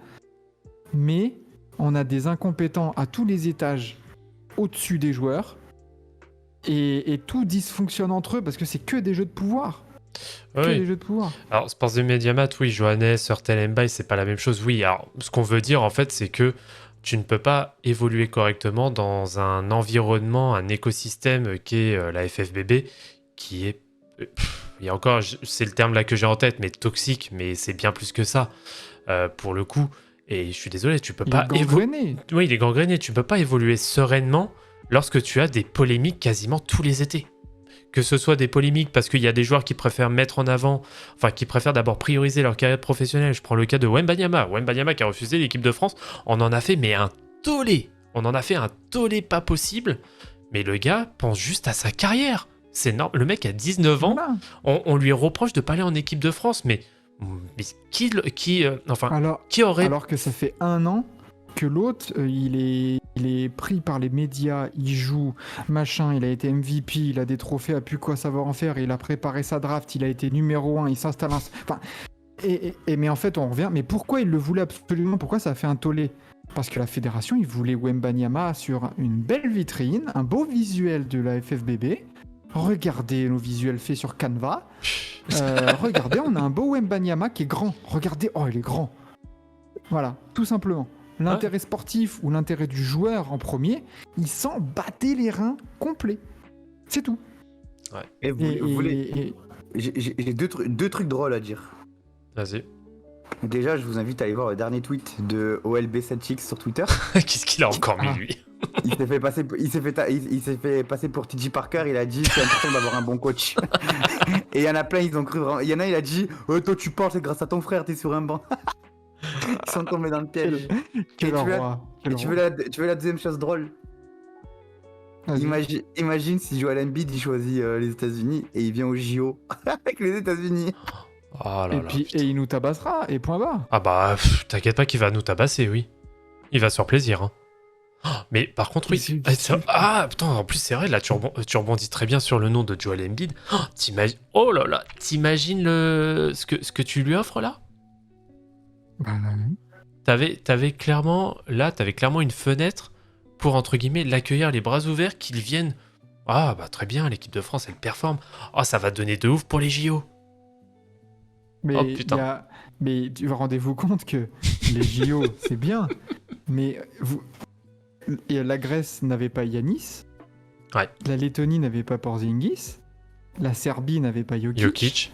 Mais on a des incompétents à tous les étages au-dessus des joueurs et tout dysfonctionne entre eux parce que c'est que des jeux de pouvoir. oui. Des jeux de pouvoir. Alors, Sports de Mediamat, oui, Johannes, Hurtel, Mbaye, c'est pas la même chose. Oui, alors, ce qu'on veut dire, en fait, c'est que tu ne peux pas évoluer correctement dans un environnement, un écosystème qui est la FFBB, qui est... il y a encore, c'est le terme là que j'ai en tête, mais toxique, mais c'est bien plus que ça, pour le coup. Et je suis désolé, tu peux pas évoluer. Oui, il est gangréné. Tu peux pas évoluer sereinement lorsque tu as des polémiques quasiment tous les étés. Que ce soit des polémiques parce qu'il y a des joueurs qui préfèrent mettre en avant, enfin qui préfèrent d'abord prioriser leur carrière professionnelle. Je prends le cas de Wembanyama. Wembanyama qui a refusé l'équipe de France. On en a fait mais un tollé. On en a fait un tollé pas possible. Mais le gars pense juste à sa carrière. C'est énorme. Le mec a 19 ans. Voilà. On lui reproche de pas aller en équipe de France. Mais qui aurait... Alors que ça fait 1 an que l'autre, il est pris par les médias, il joue, machin, il a été MVP, il a des trophées, a pu quoi savoir en faire, il a préparé sa draft, il a été numéro 1, il s'installe... Enfin, mais en fait, on revient, mais pourquoi il le voulait absolument? Pourquoi ça a fait un tollé? Parce que la fédération, il voulait Wembanyama sur une belle vitrine, un beau visuel de la FFBB. Regardez nos visuels faits sur Canva. Regardez, on a un beau Wembanyama qui est grand. Regardez, oh, il est grand. Voilà, tout simplement. L'intérêt sportif ou l'intérêt du joueur en premier, il s'en battait les reins complets. C'est tout. Ouais. Et vous voulez... J'ai deux trucs drôles à dire. Vas-y. Déjà, je vous invite à aller voir le dernier tweet de OLB Celtics sur Twitter. Qu'est-ce qu'il a encore mis, lui? Il s'est fait passer, il s'est fait passer pour TJ Parker. Il a dit c'est important d'avoir un bon coach. Et il y en a plein, ils ont cru vraiment. Il y en a, il a dit toi tu parles, c'est grâce à ton frère, t'es sur un banc. Ils sont tombés dans le piège. Quel Et tu veux la- roi. Et tu veux la deuxième chose drôle? Vas-y. Imagine si Joel Embiid il choisit les États-Unis et il vient au JO avec les États-Unis. Oh là Et là, puis, putain. et il nous tabassera, et point barre. Ah bah, t'inquiète pas qu'il va nous tabasser, oui. Il va se faire plaisir, hein. Oh, mais par contre, oui. Ah, putain, en plus, c'est vrai, là, tu rebondis très bien sur le nom de Joel Embiid. Oh là là, t'imagines ce que tu lui offres, là? Bah, T'avais clairement une fenêtre pour, entre guillemets, l'accueillir les bras ouverts, qu'il vienne. Ah, bah très bien, l'équipe de France, elle performe. Oh, ça va donner de ouf pour les JO. mais Oh, putain. mais rendez-vous compte que les JO, c'est bien, mais et la Grèce n'avait pas Yanis, Ouais. la Lettonie n'avait pas Porzingis, la Serbie n'avait pas Jokic.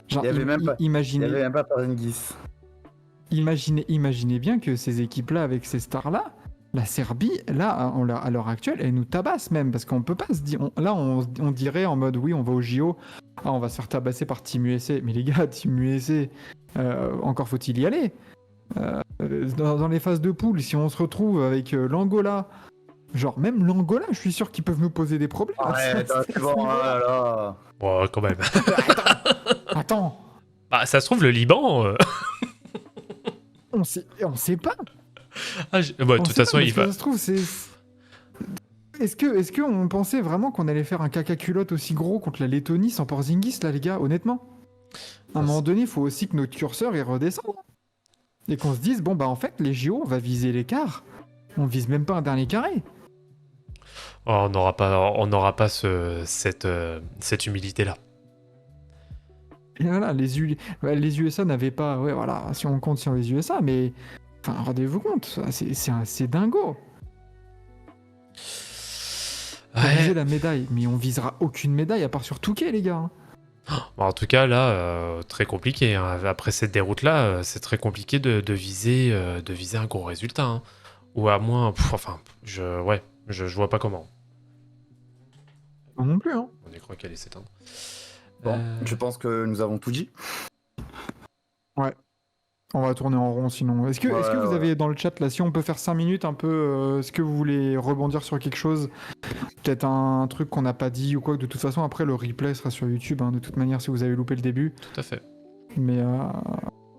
Genre, Il y avait même pas- Il n'y imaginez, avait même pas Porzingis. imaginez bien que ces équipes-là, avec ces stars-là, la Serbie, là, à l'heure actuelle, elle nous tabasse même, parce qu'on peut pas se dire... on dirait en mode, oui, on va au JO, on va se faire tabasser par Team USA. Mais les gars, Team USA, encore faut-il y aller. Dans les phases de poule, si on se retrouve avec l'Angola, genre même l'Angola, je suis sûr qu'ils peuvent nous poser des problèmes. Arrête, c'est bon, oh là là. Bon, quand même. Attends, Bah, ça se trouve, le Liban... on sait pas. Ah, bah, de toute façon, il va... Ça se trouve, c'est... Est-ce que on pensait vraiment qu'on allait faire un caca culotte aussi gros contre la Lettonie sans Porzingis, là, les gars, honnêtement? À un moment donné, il faut aussi que notre curseur, il redescende. Et qu'on se dise, bon, bah en fait, les JO, on va viser l'écart. On vise même pas un dernier carré. Oh, on n'aura pas cette humilité-là. Et voilà, les USA n'avaient pas... Ouais, voilà, si on compte sur les USA, mais... Enfin, rendez-vous compte, c'est dingo. On visait la médaille, mais on visera aucune médaille à part sur Touquet, les gars. Bon, en tout cas, là, très compliqué, hein. Après cette déroute-là, c'est très compliqué de viser un gros résultat, hein. Ou à moins... je vois pas comment. Moi non plus, hein. On y croit qu'elle allait s'éteindre. Bon, je pense que nous avons tout dit. On va tourner en rond sinon. Est-ce que vous avez dans le chat là, si on peut faire 5 minutes un peu, est-ce que vous voulez rebondir sur quelque chose? Peut-être un truc qu'on n'a pas dit ou quoi? De toute façon, après le replay sera sur YouTube, hein, de toute manière, si vous avez loupé le début. Tout à fait. Mais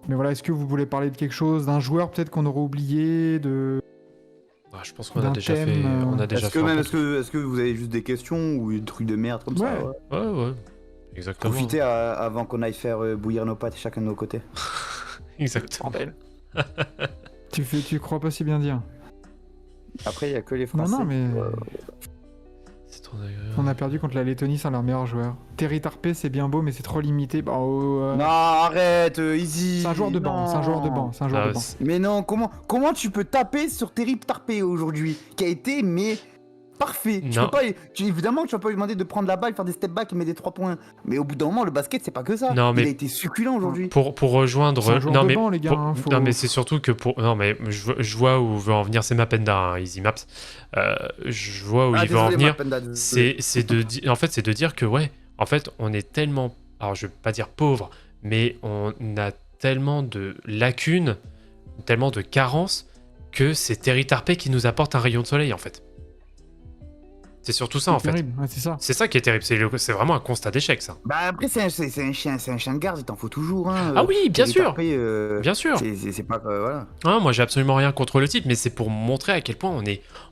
voilà, est-ce que vous voulez parler de quelque chose? D'un joueur peut-être qu'on aurait oublié? Ah, je pense qu'on a D'un déjà thème, fait... On a déjà Est-ce que, fait un même, peu est-ce que vous avez juste des questions ou des trucs de merde comme ça? Ouais. Ouais, exactement. Profitez avant qu'on aille faire bouillir nos pâtes chacun de nos côtés. Exactement. Tu crois pas si bien dire? Après, il n'y a que les Français. Non, mais C'est trop agréable. on a perdu contre la Lettonie sans leur meilleur joueur. Terry Tarpé, c'est bien beau, mais c'est trop limité. Bah, Non, arrête, easy. c'est un joueur de banc, non. c'est un joueur de banc, c'est un joueur Ah, de banc. Mais non, comment tu peux taper sur Terry Tarpé aujourd'hui, qui a été parfait. Non. Évidemment que tu vas pas lui demander de prendre la balle, faire des step back et mettre des 3 points. Mais au bout d'un moment, le basket, c'est pas que ça. Non, mais- Il a été succulent aujourd'hui. Pour rejoindre... C'est un joueur non, de mais banc, les gars, hein, faut- Non, mais c'est surtout que pour... Non, mais je vois où veut en venir. C'est Mapenda, hein, Easy Maps. Je vois où il veut en venir. C'est de dire que, ouais, en fait, on est tellement... Alors, je vais pas dire pauvre, mais on a tellement de lacunes, tellement de carences, que c'est Terry Tarpé qui nous apporte un rayon de soleil, en fait. C'est surtout ça, en fait. terrible, ouais, c'est ça. C'est ça qui est terrible. C'est vraiment un constat d'échec, ça. Bah après, c'est un chien de garde, il t'en faut toujours. Hein. Ah oui, bien Terry sûr. Tarpé, Bien sûr. C'est pas... voilà. Ah, moi, j'ai absolument rien contre le type, mais c'est pour montrer à quel point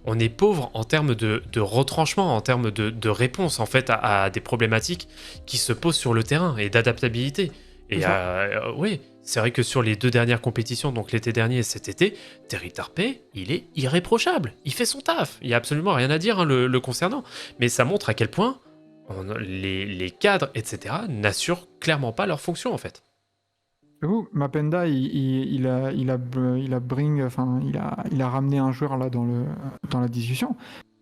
on est pauvre en termes de retranchement, en termes de réponse, en fait, à des problématiques qui se posent sur le terrain et d'adaptabilité. Et oui, c'est vrai que sur les 2 dernières compétitions, donc l'été dernier et cet été, Terry Tarpé, il est irréprochable. Il fait son taf. Il n'y a absolument rien à dire, hein, le concernant. Mais ça montre à quel point les cadres, etc., n'assurent clairement pas leur fonction, en fait. Vous, Mapenda, il a ramené un joueur là dans la discussion.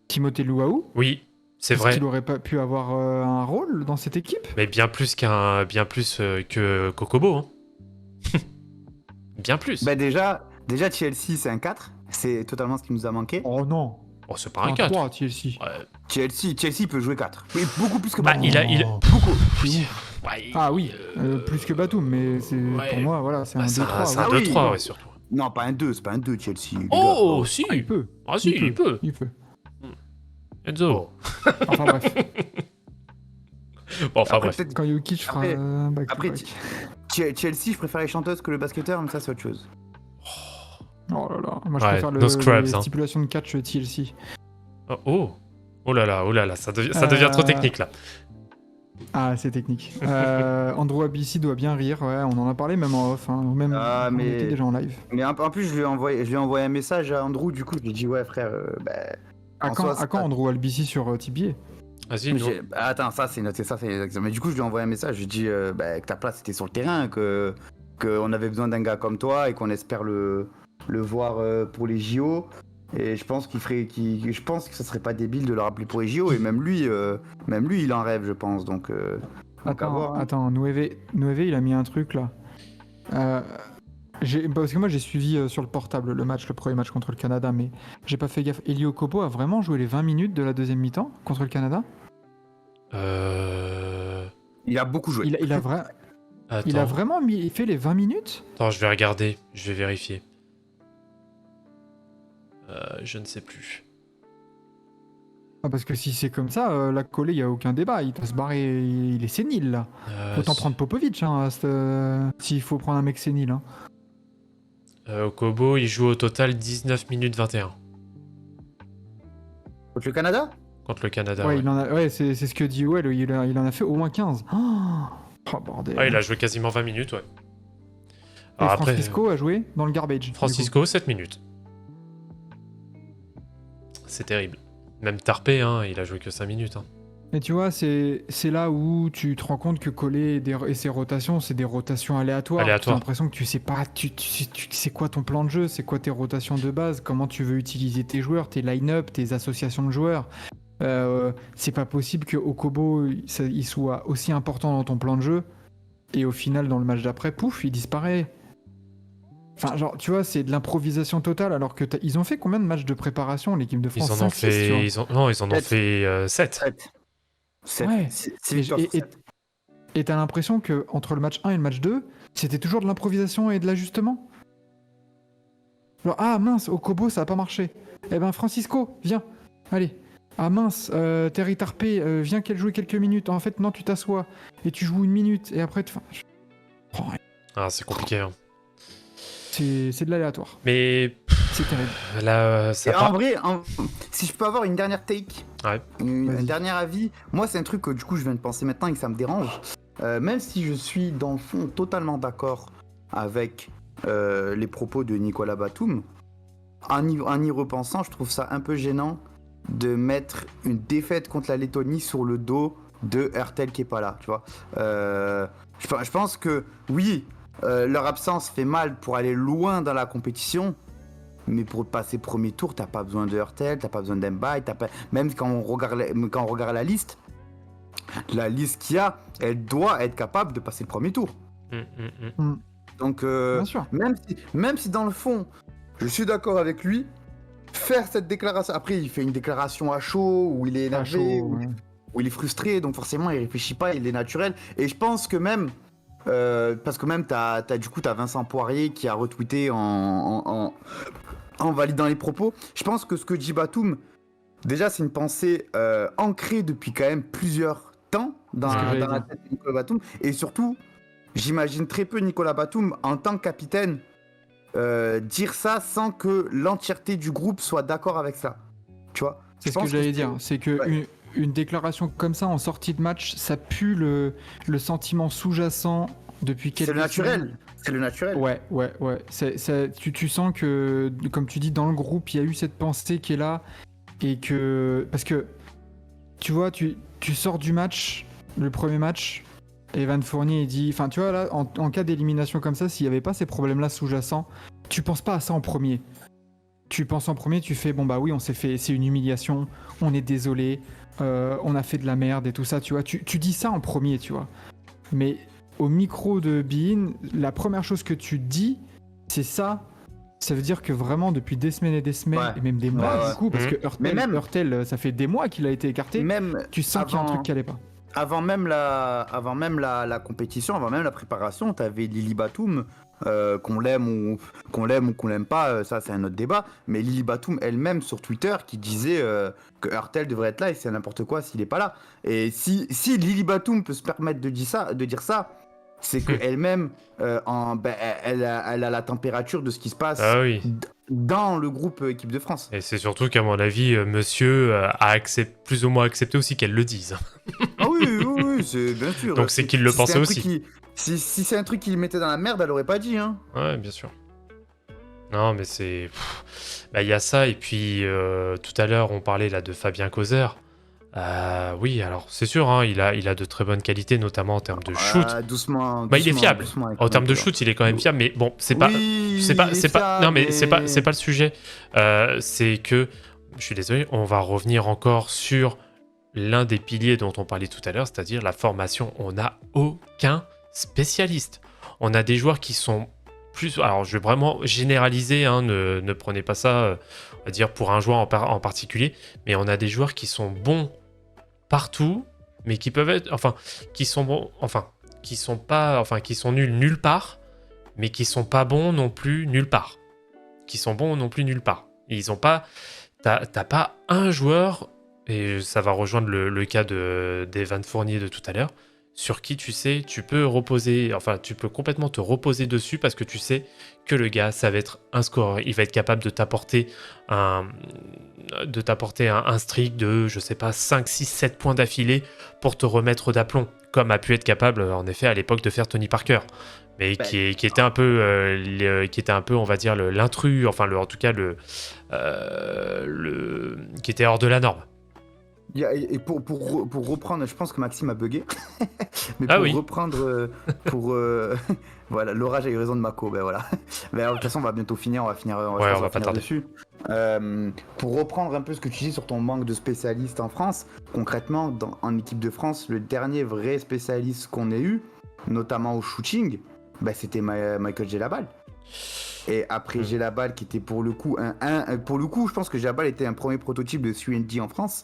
Timothée Luaou. Oui, C'est Est-ce vrai. qu'il aurait pas pu avoir un rôle dans cette équipe? Mais bien plus que Kokobo. Hein. Bien plus. Bah déjà Chelsea, c'est un 4. C'est totalement ce qui nous a manqué. Oh non, Oh, c'est pas un un 4. 3, Chelsea. Ouais. Chelsea peut jouer 4. Mais beaucoup plus que Bah, Batum. il a. Oh. Beaucoup. Oui. Ouais, Ah oui, plus que Batum, mais c'est ouais. pour moi, voilà, c'est Bah, un c'est 2-3. un ouais. Ah oui. 2-3, ouais, surtout. Non, pas un 2, c'est pas un 2 Chelsea. les Oh, gars. si. Ah, il peut. Ah, si, il peut. Il peut. Enzo. Enfin bref, Bon, enfin, Après, bref. peut-être- quand Jokic fera Après- back to après, back. Chelsea, je préfère les chanteuses que le basketteur, mais ça, c'est autre chose. Oh là là, moi je Ouais, préfère no scrubs, les hein. stipulations de catch TLC. Oh là là, ça devient trop technique là. Ah, c'est technique. Andrew Abissi doit bien rire, ouais, on en a parlé même en off, hein, ou même Ah, on mais- était déjà en live. Mais en plus, je lui ai envoyé un message à Andrew, du coup, je lui ai dit, ouais, frère, À en quand, soi, à quand Andrew Abissi sur TBA? Vas-y, nous. Attends, ça, c'est noté, ça, c'est exactement. Mais du coup, je lui ai envoyé un message, je lui ai dit que ta place était sur le terrain, qu'on avait besoin d'un gars comme toi et qu'on espère le voir pour les JO. Et je pense je pense que ce serait pas débile de le rappeler pour les JO. Et même lui, il en rêve, je pense. Donc à voir, hein. Attends, Nueve, il a mis un truc là. Parce que moi j'ai suivi sur le portable le premier match contre le Canada, mais j'ai pas fait gaffe. Elio Kobo a vraiment joué les 20 minutes de la deuxième mi-temps contre le Canada? Il a beaucoup joué. Il a Attends. vraiment fait les 20 minutes? Attends, je vais regarder, je vais vérifier. Je ne sais plus. Ah, parce que si c'est comme ça, la collée, il n'y a aucun débat. Il doit se barrer, il est sénile là. Autant prendre Popovic, hein, s'il faut prendre un mec sénile. Hein. Kobo, il joue au total 19 minutes 21 Contre le Canada? contre le Canada. Ouais, Ouais. c'est ce que dit Well, il en a fait au moins 15. Oh bordel. Ah, il a joué quasiment 20 minutes, ouais. Et Alors après, Francisco a joué dans le garbage. du Francisco, 7 minutes. C'est terrible. Même Tarpé, hein, il a joué que 5 minutes. Hein. coup. Et tu vois, c'est là où tu te rends compte que Collet et ses rotations, c'est des rotations aléatoires. Tu as l'impression que tu sais pas, tu sais quoi ton plan de jeu, c'est quoi tes rotations de base, comment tu veux utiliser tes joueurs, tes line-up, tes associations de joueurs. C'est pas possible que Okobo il soit aussi important dans ton plan de jeu et au final dans le match d'après, pouf, il disparaît. Enfin, genre, tu vois, c'est de l'improvisation totale alors que ils ont fait combien de matchs de préparation l'équipe de France? Ils en ont 5, 6, tu vois. ils en ont fait 7. 7. Ouais. C'est victoire sur sept. Et t'as l'impression que entre le match 1 et le match 2, c'était toujours de l'improvisation et de l'ajustement. Genre, ah mince, Okobo ça a pas marché. Eh ben Francisco, viens, allez. Ah mince, Terry Tarpé, viens qu'elle joue quelques minutes. En fait, non, tu t'assois et tu joues 1 minute et après, Ah, c'est compliqué. Hein. c'est de l'aléatoire. Mais C'est terrible. là, ça Et en part. vrai, si je peux avoir une dernière take, Ouais. un Vas-y. dernier avis, moi c'est un truc que du coup je viens de penser maintenant et que ça me dérange. Même si je suis dans le fond totalement d'accord avec les propos de Nicolas Batum, en y repensant, je trouve ça un peu gênant de mettre une défaite contre la Lettonie sur le dos de Hertel qui est pas là, tu vois. Je pense que oui, leur absence fait mal pour aller loin dans la compétition. Mais pour passer premier tour, t'as pas besoin de Hurtel, t'as pas besoin d'Mbaye, même quand on regarde la liste qu'il y a, elle doit être capable de passer le premier tour. Donc Bien sûr. même si dans le fond, je suis d'accord avec lui, faire cette déclaration. Après, il fait une déclaration à chaud où il est énervé, À chaud, où, ouais. où il est frustré, donc forcément il réfléchit pas, il est naturel. Et je pense que même parce que même t'as Vincent Poirier qui a retweeté en validant les propos. Je pense que ce que dit Batum, déjà c'est une pensée ancrée depuis quand même plusieurs temps dans C'est ce que j'allais la dire. tête de Nicolas Batum. Et surtout, j'imagine très peu Nicolas Batum en tant que capitaine dire ça sans que l'entièreté du groupe soit d'accord avec ça. Tu vois? C'est Je ce que pense j'allais dire. C'est que Ouais. une déclaration comme ça en sortie de match, ça pue le sentiment sous-jacent depuis quelques C'est le naturel. semaines. C'est le naturel. Ouais. Tu sens que, comme tu dis, dans le groupe, il y a eu cette pensée qui est là. Et que. Parce que, tu vois, tu sors du match, le premier match, Evan Fournier, il dit. Enfin, tu vois, là, en cas d'élimination comme ça, s'il n'y avait pas ces problèmes-là sous-jacents, tu penses pas à ça en premier. Tu penses en premier, tu fais bon bah oui, on s'est fait, c'est une humiliation, on est désolé, on a fait de la merde et tout ça, tu vois. Tu dis ça en premier, tu vois. Mais au micro de Bein, la première chose que tu dis, c'est ça. Ça veut dire que vraiment, depuis des semaines et des semaines, Ouais. et même des mois, Ouais. du coup, parce que Mais même- Hurtel, ça fait des mois qu'il a été écarté, Même tu sens qu'il y a un truc qui allait pas. avant même la compétition, avant même la préparation, t'avais Lily Batum, qu'on l'aime ou qu'on l'aime pas, ça c'est un autre débat. Mais Lily Batum elle-même sur Twitter qui disait que Hurtel devrait être là et c'est n'importe quoi s'il est pas là. Et si Lily Batum peut se permettre de dire ça, c'est que elle-même, elle a la température de ce qui se passe Ah oui. dans le groupe équipe de France. Et c'est surtout qu'à mon avis, monsieur a plus ou moins accepté aussi qu'elle le dise. Ah oui, c'est bien sûr. Donc c'est qu'il le pensait aussi. Si c'est un truc qu'il mettait dans la merde, elle aurait pas dit, hein. Ouais, bien sûr. Non, mais c'est... Bah, il y a ça, et puis tout à l'heure, on parlait là de Fabien Causer. Oui, alors c'est sûr, hein, il a de très bonnes qualités, notamment en termes de shoot. Doucement. Bah, il est fiable. doucement avec En termes de Michael. shoot, il est quand même fiable, mais bon, c'est pas... Oui, C'est pas, il est c'est pas, non mais fiable, c'est pas le sujet. C'est que, je suis désolé, on va revenir encore sur l'un des piliers dont on parlait tout à l'heure, c'est-à-dire la formation. On n'a aucun spécialiste. On a des joueurs qui sont plus... Alors, je vais vraiment généraliser, hein, ne prenez pas ça, on va dire, pour un joueur en particulier, mais on a des joueurs qui sont bons partout, mais qui peuvent être... Enfin, qui sont bons... Enfin, qui sont pas... Enfin, qui sont nuls nulle part, mais qui sont pas bons non plus nulle part. Qui sont bons non plus nulle part. Ils ont pas... T'as pas un joueur, et ça va rejoindre le cas d'Evan Fournier de tout à l'heure, sur qui tu sais, tu peux reposer, enfin tu peux complètement te reposer dessus parce que tu sais que le gars, ça va être un scoreur. Il va être capable de t'apporter un streak de, je sais pas, 5, 6, 7 points d'affilée pour te remettre d'aplomb, comme a pu être capable en effet à l'époque de faire Tony Parker. Mais qui était un peu, on va dire, l'intrus, enfin en tout cas qui était hors de la norme. Et pour reprendre, je pense que Maxime a bugué. Mais Ah pour oui. reprendre, voilà, l'orage a eu raison de Mako, ben voilà. Mais de toute façon, on va bientôt finir, on va finir pas tarder. dessus. Pour reprendre un peu ce que tu dis sur ton manque de spécialistes en France, concrètement, en équipe de France, le dernier vrai spécialiste qu'on ait eu, notamment au shooting, c'était Michael Gelabal. Et après Gelabal, qui était pour le coup pour le coup, je pense que Gelabal était un premier prototype de 3&D en France.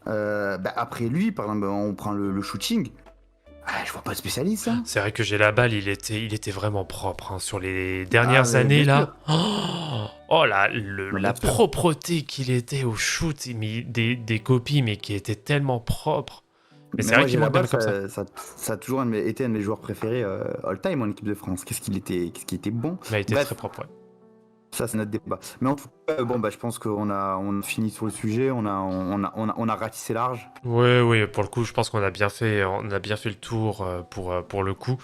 Après lui, par exemple, on prend le shooting. Je vois pas de spécialiste. Hein. C'est vrai que Gelabal, il était vraiment propre hein, sur les dernières années là. La propreté qu'il était au shoot, mais des copies, mais qui étaient tellement propres. Mais c'est vrai qu'il manque comme ça. Ça a toujours été un de mes joueurs préférés all time en équipe de France. Qu'est-ce qu'il était bon. Mais il était très propre, ouais. Ça, c'est notre débat. Mais en tout cas, je pense qu'on a fini sur le sujet. On a ratissé large. Oui, pour le coup, je pense qu'on a bien fait le tour pour le coup.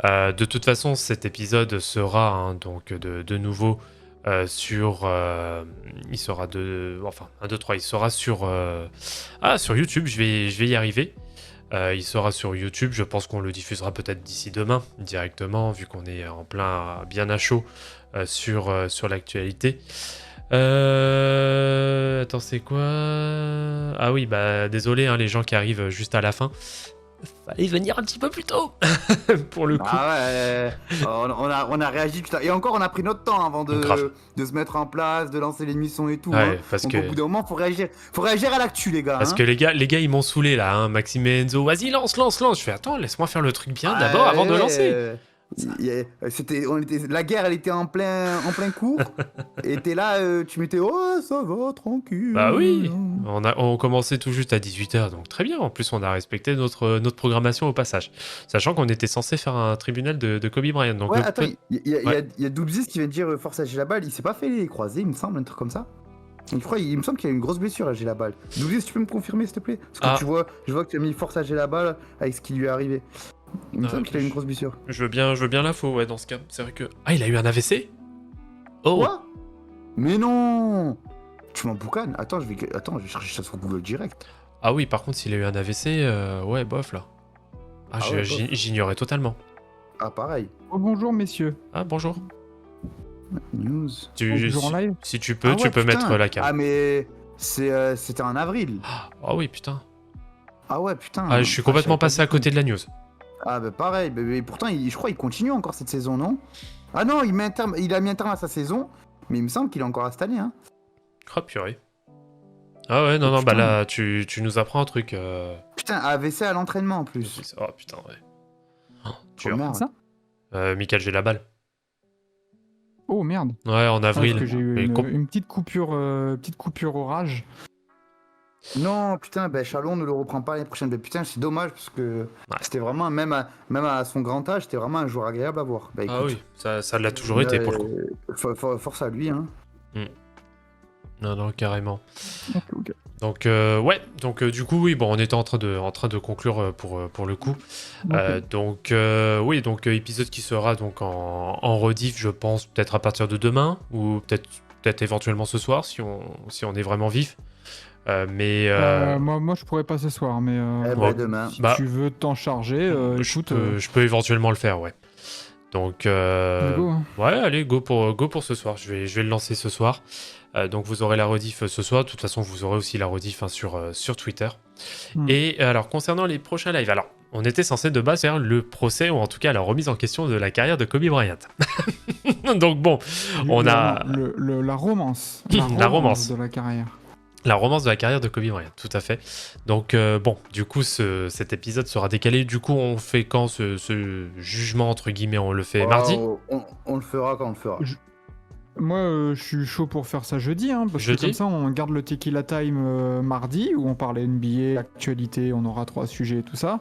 De toute façon, cet épisode sera donc de nouveau sur... il sera il sera sur YouTube. Je vais y arriver. Il sera sur YouTube, je pense qu'on le diffusera peut-être d'ici demain directement, vu qu'on est en plein bien à chaud sur l'actualité. Attends, c'est quoi? Ah oui, désolé, hein, les gens qui arrivent juste à la fin. Fallait venir un petit peu plus tôt pour le coup. Ah ouais, on a réagi putain. Et encore on a pris notre temps avant de se mettre en place, de lancer l'émission et tout. Ouais, hein. parce donc que... au bout d'un moment faut réagir à l'actu les gars. Parce que les gars ils m'ont saoulé là, hein. Maxime et Enzo, vas-y lance. Je fais attends, laisse-moi faire le truc bien d'abord avant de lancer. La guerre elle était en plein cours et t'es là tu mettais ça va tranquille. Bah oui, on commençait tout juste à 18h donc très bien, en plus on a respecté notre programmation au passage, sachant qu'on était censé faire un tribunal de Kobe Bryant donc attends, il y a Doubzis qui vient de dire force à Gelabal, il s'est pas fait les croisés il me semble, un truc comme ça. Il me semble qu'il y a une grosse blessure à Gelabal. Doubzis, tu peux me confirmer s'il te plaît, parce que je vois que tu as mis force à Gelabal avec ce qui lui est arrivé. Il me semble qu'il a une grosse blessure. Je veux bien l'info, ouais, dans ce cas. C'est vrai que... Ah, il a eu un AVC? Oh. Quoi? Mais non! Tu m'en boucanes? Attends, je vais chercher ça sur Google direct. Ah oui, par contre, s'il a eu un AVC, ouais, bof, là. J'ignorais totalement. Ah, pareil. Oh, bonjour, messieurs. Ah, bonjour. News. Bonjour en live. Si tu peux, tu peux mettre la cam. Ah, mais... C'était en avril. Ah oui, putain. Ah ouais, putain. Ah, je suis complètement je savais pas passé à du tout. côté de la news. Ah bah pareil, mais pourtant, je crois qu'il continue encore cette saison, non? Ah non, il a mis un terme à sa saison, mais il me semble qu'il est encore installé, hein. Oh, purée. Ah ouais, non, Oh, non, bah putain. là, tu nous apprends un truc. Putain, AVC à l'entraînement en plus. Oh putain, ouais. Oh, Oh, dur. merde. Ça Michael, j'ai la balle. Oh merde. Ouais, en Parce avril. que j'ai eu Mais une petite coupure orage. Non, putain, ben Chalon ne le reprend pas l'année prochaine. Mais putain, c'est dommage parce que c'était vraiment, même à son grand âge, c'était vraiment un joueur agréable à voir. Bah, Ah écoute, oui, ça l'a toujours été pour le coup. Force à lui, hein. Non, non, carrément. Ok. Donc, ouais, donc du coup, oui, bon, on était en train de conclure pour le coup. Donc, oui, donc épisode qui sera donc en rediff, je pense, peut-être à partir de demain, ou peut-être éventuellement ce soir, si on est vraiment vif. Mais Moi, je pourrais pas ce soir, mais Eh bon, ben, demain. si bah, tu veux t'en charger, écoute, je peux éventuellement le faire, ouais. Donc, go, hein. ouais, allez, go pour ce soir. Je vais le lancer ce soir. Donc, vous aurez la rediff ce soir. De toute façon, vous aurez aussi la rediff sur Twitter. Et alors, concernant les prochains lives, alors, on était censé de base faire le procès, ou en tout cas la remise en question de la carrière de Kobe Bryant. Donc, bon, on a La romance. La romance. De la carrière. la romance de la carrière de Kobe Bryant, tout à fait. Donc, bon, du coup, cet épisode sera décalé. Du coup, on fait quand ce jugement, entre guillemets, on le fait mardi? On le fera quand on le fera. Moi, je suis chaud pour faire ça jeudi, hein, parce Jeudi que comme ça, on garde le Tequila Time mardi, où on parle NBA, actualité, on aura 3 sujets et tout ça.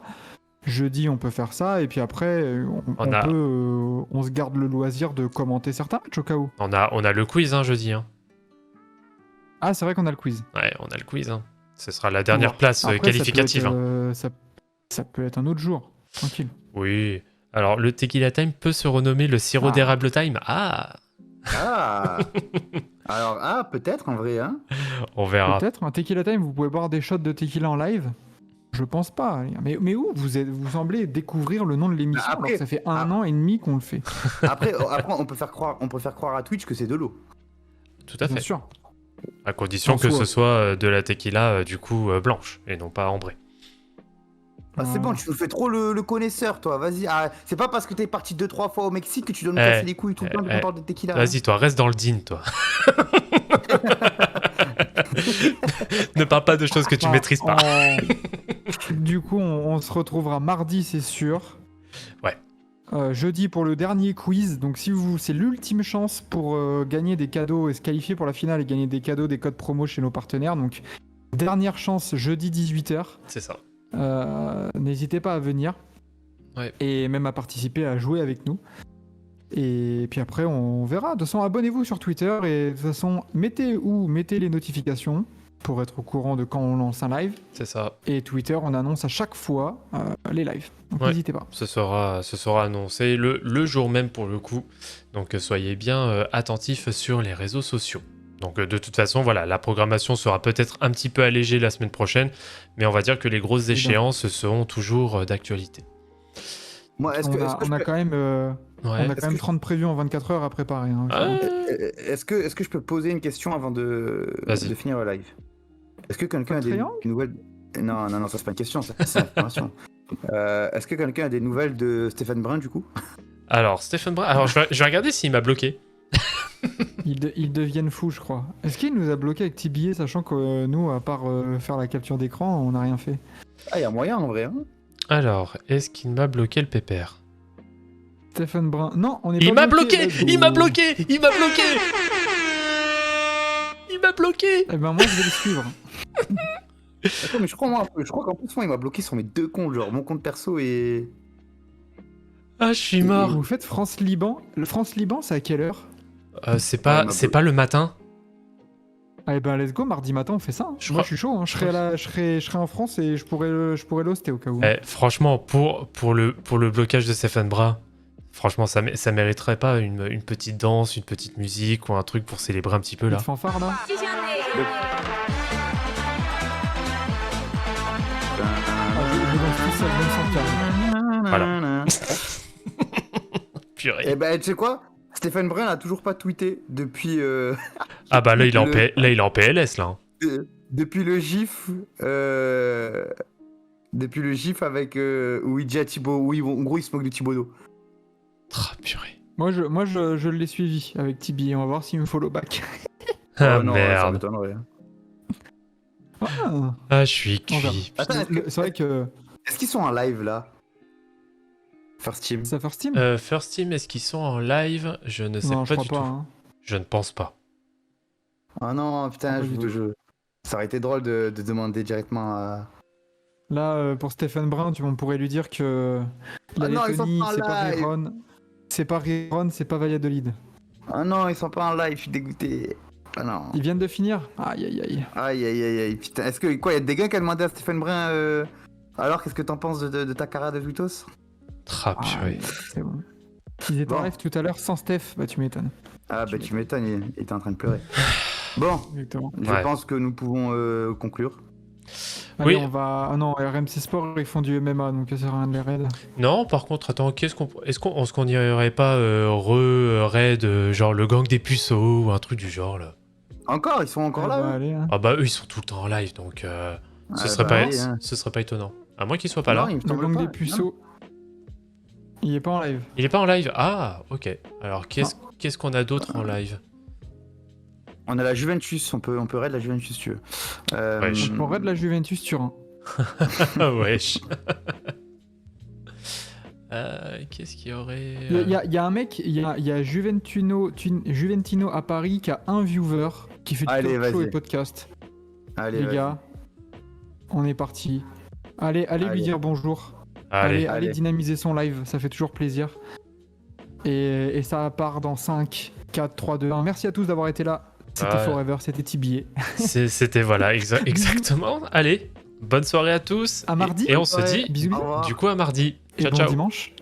Jeudi, on peut faire ça, et puis après, on se garde le loisir de commenter certains matchs au cas où. On a le quiz, hein, jeudi. Hein. Ah, c'est vrai qu'on a le quiz. Ouais, on a le quiz. Hein. Ce sera la dernière Bon, place après, qualificative. Ça peut être un autre jour, tranquille. Oui. Alors, le Tequila Time peut se renommer le sirop d'érable time. Ah. Ah. Alors, peut-être en vrai, hein. On verra. Peut-être, un Tequila Time, vous pouvez boire des shots de tequila en live. Je pense pas. Mais où vous semblez découvrir le nom de l'émission alors que ça fait un an et demi qu'on le fait. Après, on peut faire croire à Twitch que c'est de l'eau. Tout à fait. Bien sûr. À condition que ce soit de la tequila, du coup, blanche, et non pas ambrée. Ah, c'est bon, tu nous fais trop le connaisseur, toi. Vas-y. Ah, c'est pas parce que t'es parti 2-3 fois au Mexique que tu dois nous casser les couilles tout le temps qu'on parle de tequila. Vas-y, toi, reste dans le din, toi. Ne parle pas de choses que tu maîtrises pas. Du coup, on se retrouvera mardi, c'est sûr. Ouais. Jeudi pour le dernier quiz. Donc, c'est l'ultime chance pour gagner des cadeaux et se qualifier pour la finale et gagner des cadeaux, des codes promo chez nos partenaires. Donc, dernière chance, jeudi 18h. C'est ça. N'hésitez pas à venir. Ouais. Et même à participer, à jouer avec nous. Et puis après, on verra. De toute façon, abonnez-vous sur Twitter et de toute façon, mettez les notifications pour être au courant de quand on lance un live. C'est ça. Et Twitter, on annonce à chaque fois les lives. Donc n'hésitez pas. Ce sera annoncé le jour même pour le coup. Donc soyez bien attentifs sur les réseaux sociaux. Donc de toute façon, voilà, la programmation sera peut-être un petit peu allégée la semaine prochaine, mais on va dire que les grosses échéances seront toujours d'actualité. Moi, on a quand même 30 prévus en 24 heures à préparer. Hein, est-ce que je peux poser une question avant de finir le live? Est-ce que quelqu'un a des nouvelles... Non, ça c'est pas une question, c'est une information. Est-ce que quelqu'un a des nouvelles de Stephen Brun du coup? Alors, Stephen Brun, alors je vais regarder s'il m'a bloqué. Ils deviennent fous, je crois. Est-ce qu'il nous a bloqué avec TBA, sachant que nous, à part faire la capture d'écran, on n'a rien fait? Ah, il y a moyen en vrai. Hein. Alors, est-ce qu'il m'a bloqué le pépère? Stephen Brun. Non, on est pas bloqué. Il m'a bloqué. Il m'a bloqué. Eh ben moi, je vais le suivre. Attends, mais je crois qu'en plus, moi, il m'a bloqué sur mes deux comptes, genre mon compte perso et... Ah, je suis mort. Vous faites France-Liban? Le France-Liban, c'est à quelle heure? C'est pas le matin. Ah, ben let's go, mardi matin, on fait ça. Hein. Moi, je suis chaud. Hein. Je serai en France et je pourrais l'hoster au cas où. Franchement, pour le blocage de Stephen Brun, franchement, ça mériterait pas une petite danse, une petite musique ou un truc pour célébrer un petit peu là. Une fanfare là. Je danse tout seul, même sans Voilà. Purée. Eh ben, tu sais quoi? Stephen Brun n'a toujours pas tweeté depuis... Ah bah là, il est en PLS là. Depuis le gif, avec où il dit à Thibaut, en gros il se moque de Thibaudot. Ah, purée. Moi, je l'ai suivi avec Tibi. On va voir s'il me follow back. Ah, Oh non, ça merde. m'étonnerait. Ah, Ah, je suis on verra. cuit. Attends, C'est vrai que est-ce qu'ils sont en live là? First Team. ça First Team. First Team, est-ce qu'ils sont en live? Je ne sais Non, je pas crois du pas. tout. Hein. Je ne pense pas. Ah non, putain, Pas du tout. ça aurait été drôle de demander directement à. Là, pour Stephen Brun, on pourrait lui dire que la Ah non, ils sont Lettonie, pas en c'est pas live. Riron. C'est pas Riron, c'est pas Valladolid. Ah non, ils sont pas en live, je suis dégoûté. Ah non. Ils viennent de finir. Aïe, aïe, aïe. Aïe aïe aïe aïe, putain. Est-ce que quoi, y a des gars qui ont demandé à Stephen Brun alors qu'est-ce que t'en penses de ta carrière de Vutos? Ah, Ah, purée. c'est bon. Ils étaient en Bon. live tout à l'heure sans Steph. Bah, tu m'étonnes. Ah bah tu m'étonnes, il était en train de pleurer. Bon, Exactement. je Ouais. pense que nous pouvons conclure. Allez, Oui. on va. Ah non, RMC Sport, ils font du MMA, donc ça sert à rien de les raids. Non, par contre, attends, est-ce qu'on n'irait pas raid, genre le gang des puceaux ou un truc du genre là? Encore, ils sont encore là. eux Allez, hein. Ah bah eux ils sont tout le temps en live donc ce Ah, serait bah pas oui, hein. ce serait pas étonnant. À moins qu'il soit pas Non, là. il me Le semble gang pas. des puceaux. Il est pas en live. Il est pas en live. Ah, OK. Alors qu'est-ce qu'on a d'autre en live? On a la Juventus, on peut raid la Juventus si tu veux. Wesh. On raid la Juventus Turin. Ah wesh. Qu'est-ce qu'il y aurait Il y a un mec, il y a Juventino à Paris qui a un viewer qui fait du Allez, talk show vas-y. et podcast. Allez, Les vas-y. gars, on est parti. Allez lui Allez. dire bonjour. Allez. Allez dynamiser son live, ça fait toujours plaisir. Et ça part dans 5, 4, 3, 2, 1. Merci à tous d'avoir été là. C'était Ouais. Forever, c'était Tibier. C'était voilà, exactement. Allez, bonne soirée à tous. À mardi. Et on se Ouais, dit Bisous, Au bisous. revoir. du coup à mardi. Et Ciao bon ciao. dimanche.